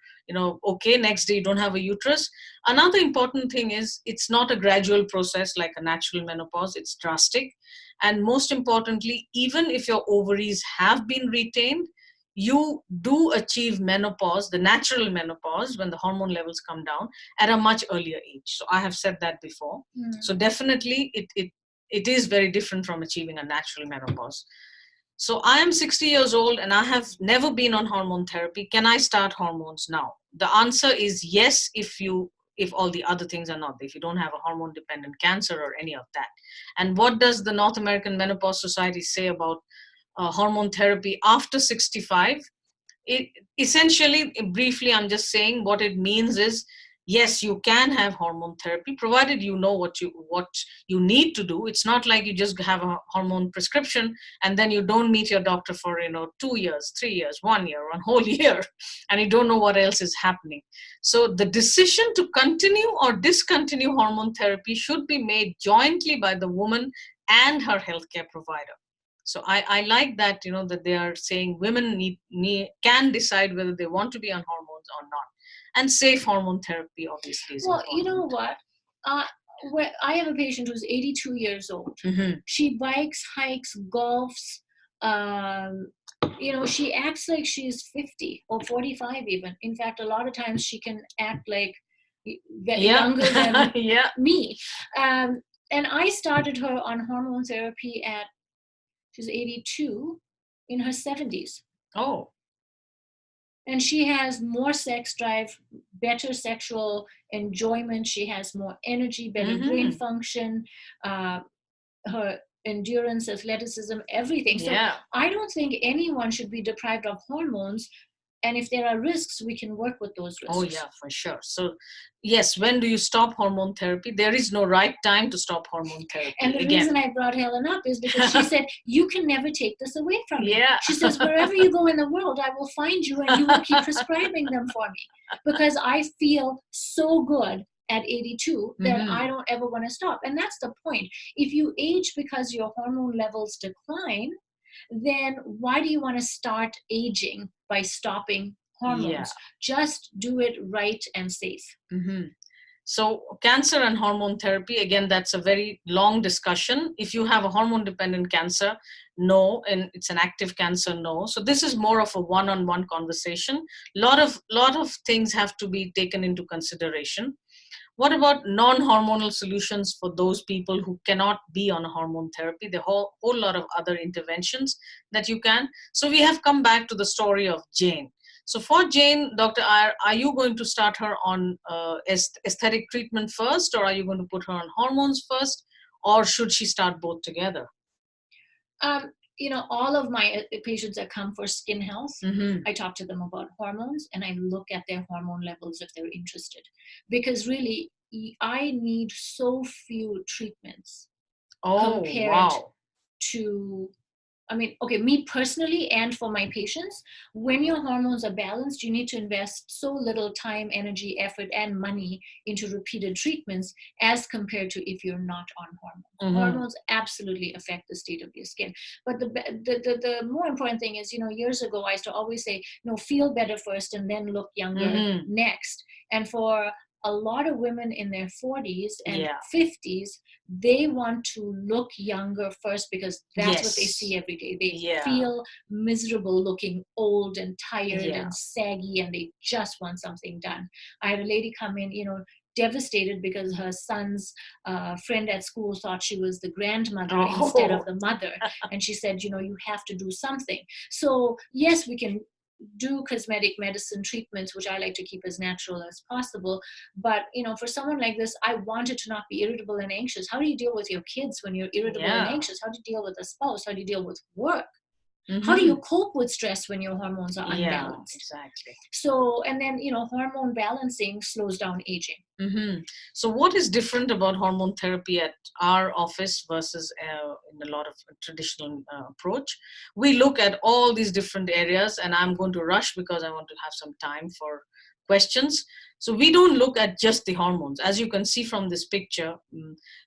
Speaker 2: okay, next day you don't have a uterus. Another important thing is it's not a gradual process like a natural menopause. It's drastic. And most importantly, even if your ovaries have been retained, you do achieve menopause, the natural menopause, when the hormone levels come down at a much earlier age. So I have said that before. So definitely it is very different from achieving a natural menopause. So I am 60 years old and I have never been on hormone therapy. Can I start hormones now? The answer is yes, if all the other things are not there, if you don't have a hormone dependent cancer or any of that. And what does the North American Menopause Society say about hormone therapy after 65? Essentially, briefly, I'm just saying what it means is, yes, you can have hormone therapy, provided you know what you need to do. It's not like you just have a hormone prescription and then you don't meet your doctor for 2 years, 3 years, 1 year, 1 whole year, and you don't know what else is happening. So the decision to continue or discontinue hormone therapy should be made jointly by the woman and her healthcare provider. So I like that, that they are saying women can decide whether they want to be on hormones or not. And safe hormone therapy, obviously, is
Speaker 1: Well,
Speaker 2: important.
Speaker 1: you know what? I have a patient who's 82 years old.
Speaker 2: Mm-hmm.
Speaker 1: She bikes, hikes, golfs. She acts like she's 50 or 45 even. In fact, a lot of times she can act like younger than me. And I started her on hormone therapy she's 82, in her 70s.
Speaker 2: Oh.
Speaker 1: And she has more sex drive, better sexual enjoyment. She has more energy, better brain function, her endurance, athleticism, everything. So I don't think anyone should be deprived of hormones. And if there are risks, we can work with those risks.
Speaker 2: Oh, yeah, for sure. So, yes, when do you stop hormone therapy? There is no right time to stop hormone therapy.
Speaker 1: And the reason I brought Helen up is because she said, you can never take this away from me. Yeah. She says, wherever you go in the world, I will find you and you will keep prescribing them for me. Because I feel so good at 82 that I don't ever want to stop. And that's the point. If you age because your hormone levels decline, then why do you want to start aging by stopping hormones? Yeah. Just do it right and safe.
Speaker 2: So cancer and hormone therapy, again, that's a very long discussion. If you have a hormone-dependent cancer, no, and it's an active cancer, no. So this is more of a one-on-one conversation. Lot of things have to be taken into consideration. What about non-hormonal solutions for those people who cannot be on a hormone therapy? The whole lot of other interventions that you can. So we have come back to the story of Jane. So for Jane, Dr. Iyer, are you going to start her on aesthetic treatment first, or are you going to put her on hormones first, or should she start both together?
Speaker 1: All of my patients that come for skin health, I talk to them about hormones and I look at their hormone levels if they're interested. Because really, I need so few treatments compared to, me personally and for my patients. When your hormones are balanced, you need to invest so little time, energy, effort, and money into repeated treatments as compared to if you're not on hormones. Hormones absolutely affect the state of your skin. But the more important thing is, years ago, I used to always say, feel better first and then look younger next. And for a lot of women in their 40s and 50s, they want to look younger first because that's what they see every day. They feel miserable looking old and tired and saggy, and they just want something done. I had a lady come in, devastated because her son's friend at school thought she was the grandmother instead of the mother. And she said, you have to do something. So yes, we can do cosmetic medicine treatments, which I like to keep as natural as possible. But, for someone like this, I wanted to not be irritable and anxious. How do you deal with your kids when you're irritable and anxious? How do you deal with a spouse? How do you deal with work? How do you cope with stress when your hormones are unbalanced?
Speaker 2: Exactly.
Speaker 1: So, and then, hormone balancing slows down aging.
Speaker 2: So what is different about hormone therapy at our office versus in a lot of traditional approach? We look at all these different areas, and I'm going to rush because I want to have some time for questions. So we don't look at just the hormones. As you can see from this picture,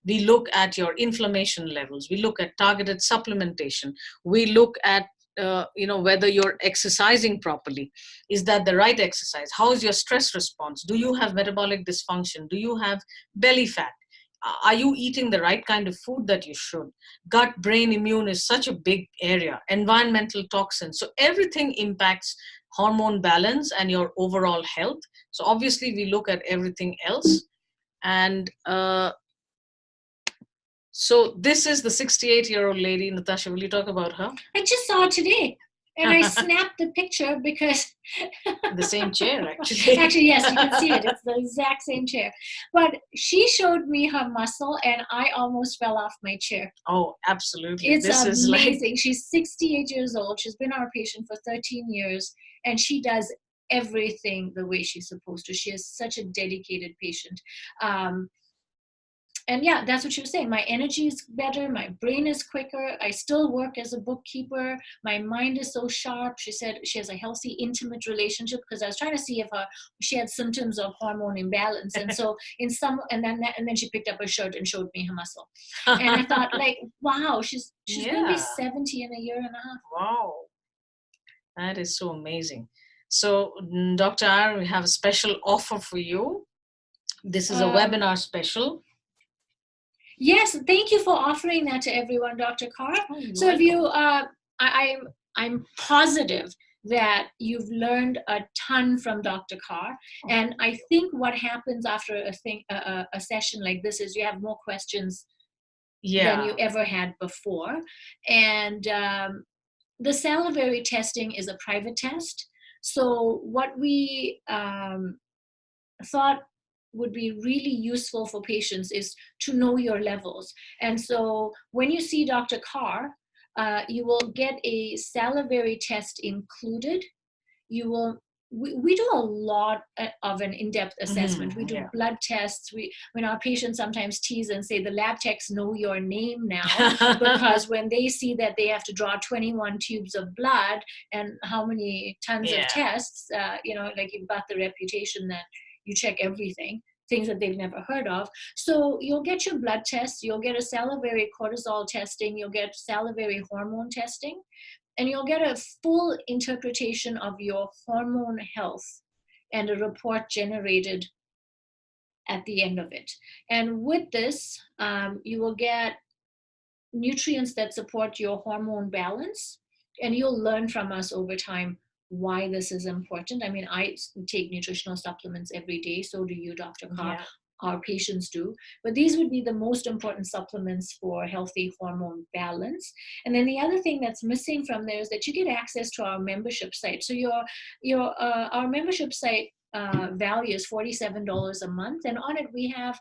Speaker 2: we look at your inflammation levels. We look at targeted supplementation. We look at whether you're exercising properly. Is that the right exercise? How is your stress response? Do you have metabolic dysfunction? Do you have belly fat? Are you eating the right kind of food that you should? Gut, brain, immune is such a big area. Environmental toxins. So everything impacts hormone balance and your overall health. So obviously we look at everything else. And so this is the 68-year-old lady. Natasha, will you talk about her?
Speaker 1: I just saw it today. And I snapped the picture because...
Speaker 2: the same chair, actually.
Speaker 1: Actually, yes, you can see it. It's the exact same chair. But she showed me her muscle, and I almost fell off my chair.
Speaker 2: Oh, absolutely.
Speaker 1: It's amazing. She's 68 years old. She's been our patient for 13 years, and she does everything the way she's supposed to. She is such a dedicated patient. and yeah, that's what she was saying. My energy is better. My brain is quicker. I still work as a bookkeeper. My mind is so sharp. She said she has a healthy, intimate relationship, because I was trying to see if she had symptoms of hormone imbalance. And so and then she picked up her shirt and showed me her muscle. And I thought, like, wow, she's going to be 70 in a year and a half.
Speaker 2: Wow. That is so amazing. So, Dr. Iyer, we have a special offer for you. This is a webinar special.
Speaker 1: Yes, thank you for offering that to everyone, Dr. Kar. So if you, I'm positive that you've learned a ton from Dr. Kar. And I think what happens after a session like this is you have more questions than you ever had before. And the salivary testing is a private test. So what we thought would be really useful for patients is to know your levels. And so when you see Dr. Kar, you will get a salivary test included. We do a lot of an in-depth assessment. We do blood tests. When our patients sometimes tease and say the lab techs know your name now, because when they see that they have to draw 21 tubes of blood and how many tons of tests, like you've got the reputation that you check everything, things that they've never heard of. So you'll get your blood tests, you'll get a salivary cortisol testing, you'll get salivary hormone testing, and you'll get a full interpretation of your hormone health and a report generated at the end of it. And with this, you will get nutrients that support your hormone balance, and you'll learn from us over time why this is important. I mean, I take nutritional supplements every day. So do you, Dr. Kar. Yeah. Our patients do. But these would be the most important supplements for healthy hormone balance. And then the other thing that's missing from there is that you get access to our membership site. So our membership site value is $47 a month. And on it, we have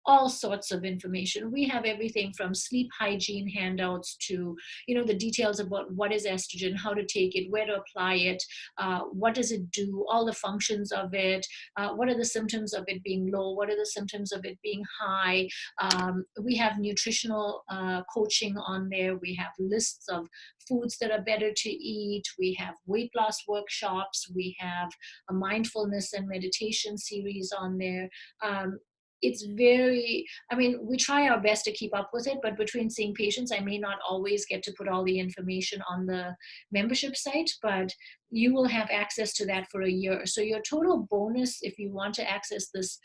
Speaker 1: all sorts of information. We have everything from sleep hygiene handouts to, the details about what is estrogen, how to take it, where to apply it, what does it do, all the functions of it, what are the symptoms of it being low, what are the symptoms of it being high. We have nutritional coaching on there. We have lists of foods that are better to eat. We have weight loss workshops. We have a mindfulness and meditation series on there. It's we try our best to keep up with it, but between seeing patients, I may not always get to put all the information on the membership site, but you will have access to that for a year. So your total bonus, if you want to access this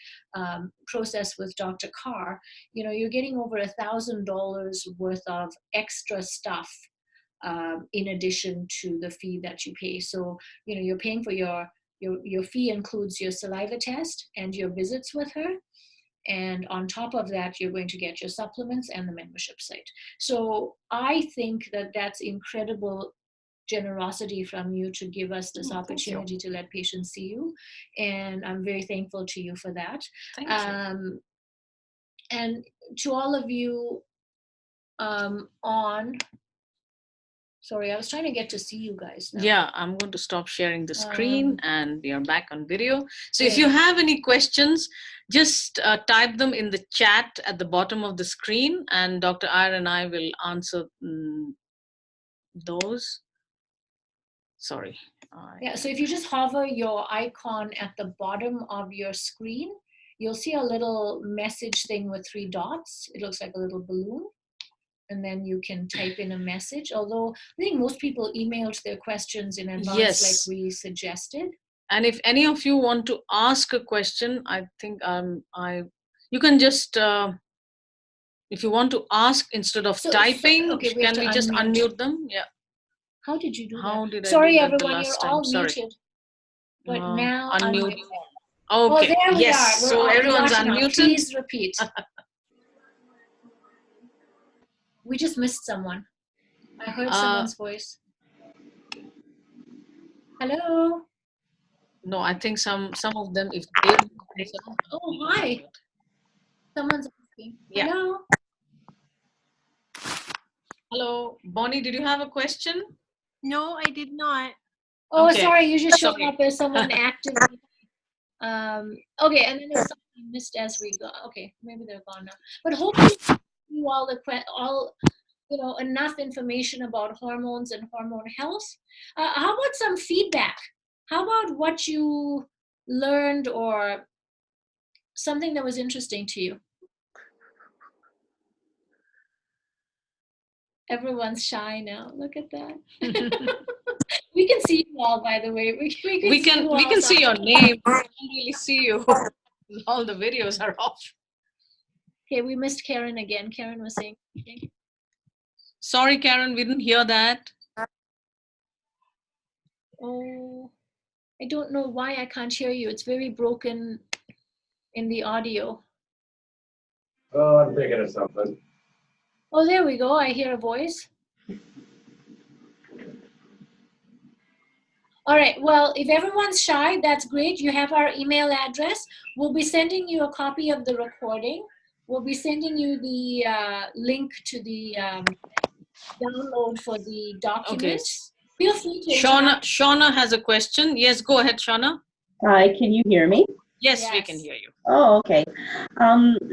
Speaker 1: process with Dr. Kar, you're getting over $1,000 worth of extra stuff in addition to the fee that you pay. So, you're paying for your fee includes your saliva test and your visits with her. And on top of that, you're going to get your supplements and the membership site. So I think that that's incredible generosity from you to give us this opportunity to let patients see you. And I'm very thankful to you for that.
Speaker 2: Thank you.
Speaker 1: And to all of you sorry, I was trying to get to see you guys now.
Speaker 2: Yeah, I'm going to stop sharing the screen and you're back on video. So if you have any questions, just type them in the chat at the bottom of the screen and Dr. Iyer and I will answer those. Sorry.
Speaker 1: Yeah, so if you just hover your icon at the bottom of your screen, you'll see a little message thing with 3 dots. It looks like a little balloon. And then you can type in a message. Although I think most people emailed their questions in advance, like we suggested.
Speaker 2: And if any of you want to ask a question, I think you can just, if you want to ask instead of typing, can we just unmute them? Yeah.
Speaker 1: How did you do that?
Speaker 2: Did
Speaker 1: Sorry,
Speaker 2: I do that
Speaker 1: everyone, you're all muted. But now
Speaker 2: unmute.
Speaker 1: Okay.
Speaker 2: Oh,
Speaker 1: there we are.
Speaker 2: So everyone's unmuted.
Speaker 1: Please repeat. We just missed someone. I heard someone's voice. Hello?
Speaker 2: No, I think some of them, if they...
Speaker 1: Oh, hi. Someone's asking.
Speaker 2: Yeah.
Speaker 1: Hello?
Speaker 2: Hello. Bonnie, did you have a question?
Speaker 3: No, I did not.
Speaker 1: Oh, okay. Sorry, you just showed up as someone active. Okay, and then there's someone We missed as we go. Okay, maybe they're gone now. But hopefully you all enough information about hormones and hormone health. How about some feedback? How about what you learned or something that was interesting to you? Everyone's shy now. Look at that. We can see you all, by the way.
Speaker 2: We can see your name. We can't really see you. All the videos are off.
Speaker 1: Okay, we missed Karen again. Karen was saying something.
Speaker 2: Sorry, Karen, we didn't hear that.
Speaker 1: Oh, I don't know why I can't hear you. It's very broken in the audio.
Speaker 4: Oh, I'm thinking of something.
Speaker 1: Oh, there we go. I hear a voice. All right. Well, if everyone's shy, that's great. You have our email address. We'll be sending you a copy of the recording. We'll be sending you the link to the download for the document. Okay. Feel free to
Speaker 2: Shauna has a question. Yes, go ahead, Shauna.
Speaker 5: Hi, can you hear me?
Speaker 2: Yes, we can hear you.
Speaker 5: Oh, okay.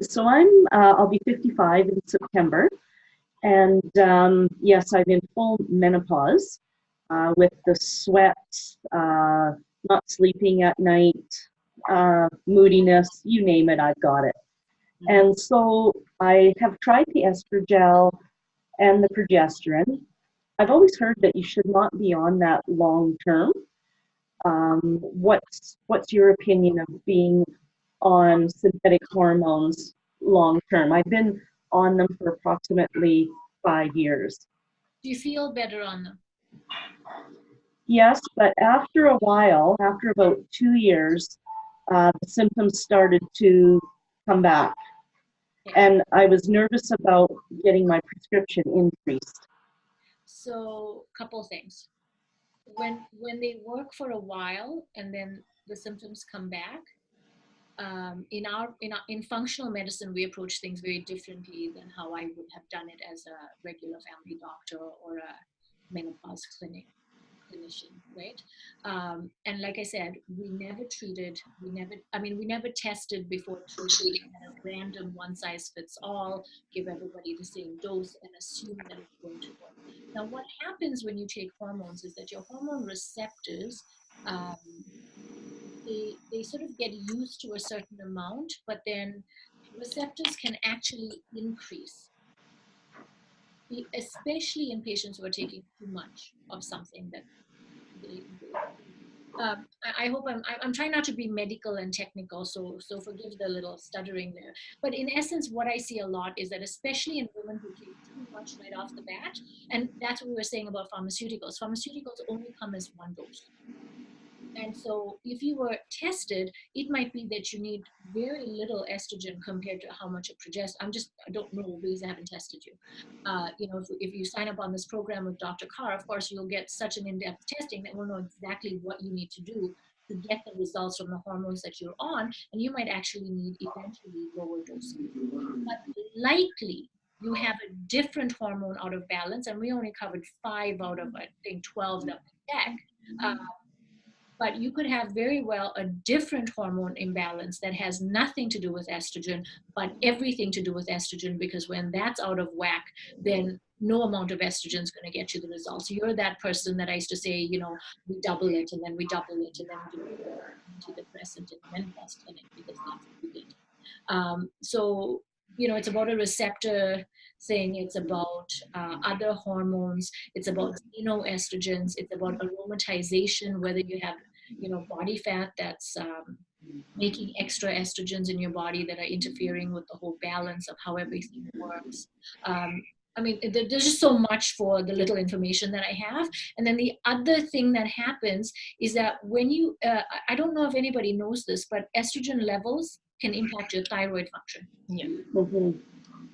Speaker 5: So I'll be 55 in September. And yes, I'm in full menopause with the sweats, not sleeping at night, moodiness, you name it, I've got it. And so I have tried the Estrogel and the progesterone. I've always heard that you should not be on that long term. What's your opinion of being on synthetic hormones long term? I've been on them for approximately 5 years.
Speaker 1: Do you feel better on them?
Speaker 5: Yes, but after a while, after about 2 years, the symptoms started to come back. And I was nervous about getting my prescription increased.
Speaker 1: So, couple things. When they work for a while and then the symptoms come back, in functional medicine, we approach things very differently than how I would have done it as a regular family doctor or a menopause clinician, right? And like I said, we never tested before treating at a random one-size-fits-all, give everybody the same dose and assume that it's going to work. Now, what happens when you take hormones is that your hormone receptors, they sort of get used to a certain amount, but then receptors can actually increase, especially in patients who are taking too much of something that I hope I'm trying not to be medical and technical, so forgive the little stuttering there. But in essence, what I see a lot is that especially in women who take too much right off the bat, and that's what we were saying about pharmaceuticals. Pharmaceuticals only come as one dose. And so if you were tested, it might be that you need very little estrogen compared to how much of progesterone. I don't know because I haven't tested you. If you sign up on this program with Dr. Kar, of course, you'll get such an in-depth testing that we'll know exactly what you need to do to get the results from the hormones that you're on. And you might actually need eventually lower doses. But likely, you have a different hormone out of balance. And we only covered 5 out of, I think, 12 that we checked. But you could have very well a different hormone imbalance that has nothing to do with estrogen, but everything to do with estrogen, because when that's out of whack, then no amount of estrogen is going to get you the results. So you're that person that I used to say, we double it and then we double it and then we do antidepressant in the menopause clinic because that's what we did. So, it's about a receptor thing. It's about other hormones. It's about xenoestrogens. It's about aromatization, whether you have, body fat that's making extra estrogens in your body that are interfering with the whole balance of how everything works. There's just so much for the little information that I have. And then the other thing that happens is that when you, I don't know if anybody knows this, but estrogen levels can impact your thyroid function.
Speaker 2: Yeah.
Speaker 5: Mm-hmm.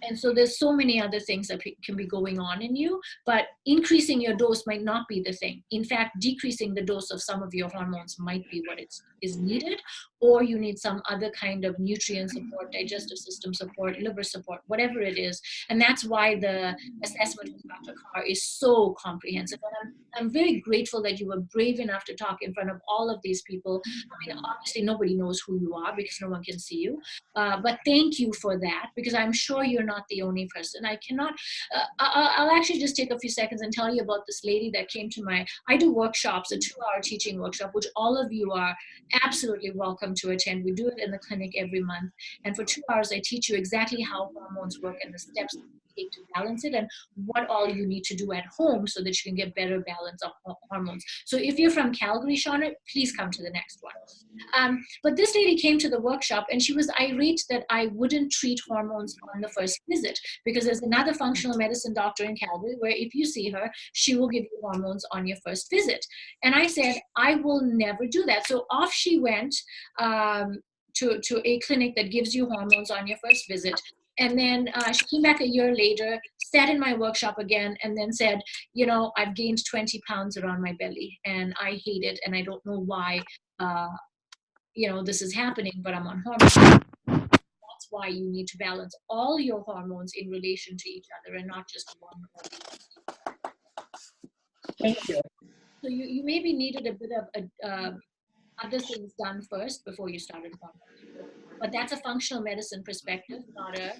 Speaker 1: And so there's so many other things that can be going on in you, but increasing your dose might not be the thing. In fact, decreasing the dose of some of your hormones might be what is needed, or you need some other kind of nutrient support, digestive system support, liver support, whatever it is. And that's why the assessment with Dr. Kar is so comprehensive. And I'm very grateful that you were brave enough to talk in front of all of these people. I mean, obviously nobody knows who you are because no one can see you. But thank you for that, because I'm sure you're not the only person. I cannot, I'll actually just take a few seconds and tell you about this lady that came to I do workshops, a 2-hour teaching workshop, which all of you are absolutely welcome to attend. We do it in the clinic every month. And for 2 hours, I teach you exactly how hormones work and the steps you take to balance it, and what all you need to do at home so that you can get better balance of hormones. So if you're from Calgary, Shauna, please come to the next one. But this lady came to the workshop and she was irate that I wouldn't treat hormones on the first visit, because there's another functional medicine doctor in Calgary where if you see her, she will give you hormones on your first visit. And I said, I will never do that. So off she went to a clinic that gives you hormones on your first visit. And then she came back a year later, sat in my workshop again, and then said, you know, I've gained 20 pounds around my belly and I hate it and I don't know why, you know, this is happening, but I'm on hormones. That's why you need to balance all your hormones in relation to each other and not just one or the other.
Speaker 5: Thank you.
Speaker 1: So you maybe needed a bit of other things done first before you started hormones. But that's a functional medicine perspective, not a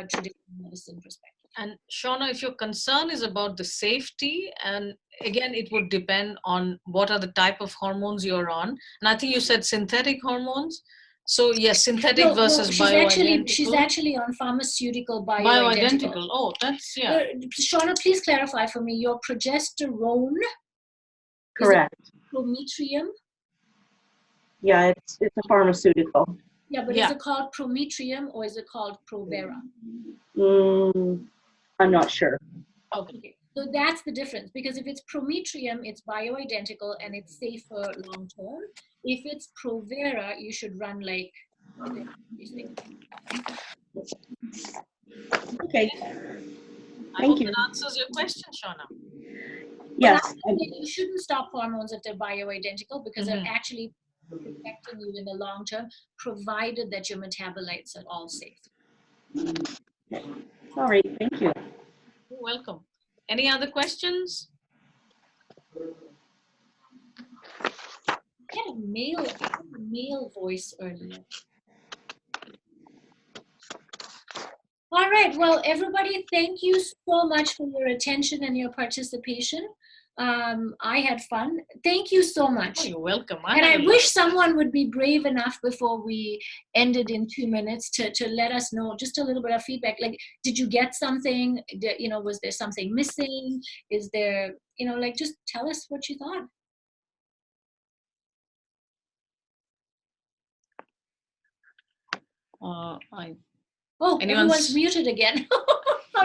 Speaker 1: traditional medicine perspective.
Speaker 2: And Shauna, if your concern is about the safety, and again, it would depend on what are the type of hormones you're on. And I think you said synthetic hormones. So yes, synthetic versus bioidentical.
Speaker 1: She's actually on pharmaceutical bioidentical.
Speaker 2: Oh, that's, yeah.
Speaker 1: Shauna, please clarify for me, your progesterone.
Speaker 5: Correct.
Speaker 1: Prometrium?
Speaker 5: Yeah, it's a pharmaceutical.
Speaker 1: Yeah, but is it called Prometrium or is it called Provera?
Speaker 5: I'm not sure.
Speaker 1: Okay, so that's the difference, because if it's Prometrium, it's bioidentical and it's safe for long term. If it's Provera, you should run like these things.
Speaker 5: Okay.
Speaker 2: I
Speaker 5: Thank
Speaker 2: hope
Speaker 5: you.
Speaker 2: that answers your question, Shauna.
Speaker 5: Yes.
Speaker 1: You shouldn't stop hormones if they're bioidentical, because they're actually protecting you in the long term, provided that your metabolites are all safe.
Speaker 5: All right. Thank you.
Speaker 2: You're welcome. Any other questions?
Speaker 1: I had a male voice earlier. All right. Well, everybody, thank you so much for your attention and your participation. I had fun. Thank you so much.
Speaker 2: Oh, you're welcome.
Speaker 1: And I wish someone would be brave enough before we ended in 2 minutes to let us know just a little bit of feedback. Like, did you get something? You know, was there something missing? Is there, you know, like, just tell us what you thought. Everyone's muted again.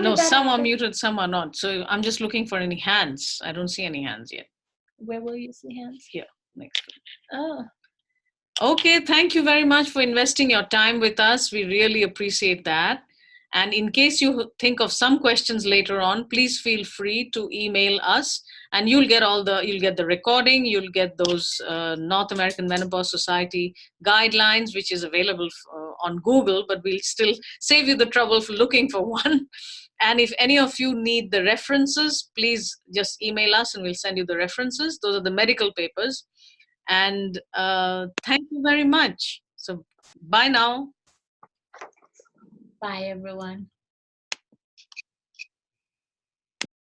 Speaker 2: No, some are muted, some are not. So I'm just looking for any hands. I don't see any hands yet.
Speaker 1: Where will you see hands?
Speaker 2: Here, next.
Speaker 1: Oh.
Speaker 2: Okay, thank you very much for investing your time with us. We really appreciate that. And in case you think of some questions later on, please feel free to email us, and you'll get the recording, you'll get those North American Menopause Society guidelines, which is available on Google, but we'll still save you the trouble for looking for one. And if any of you need the references, please just email us and we'll send you the references. Those are the medical papers. And thank you very much. So bye now.
Speaker 1: Bye, everyone.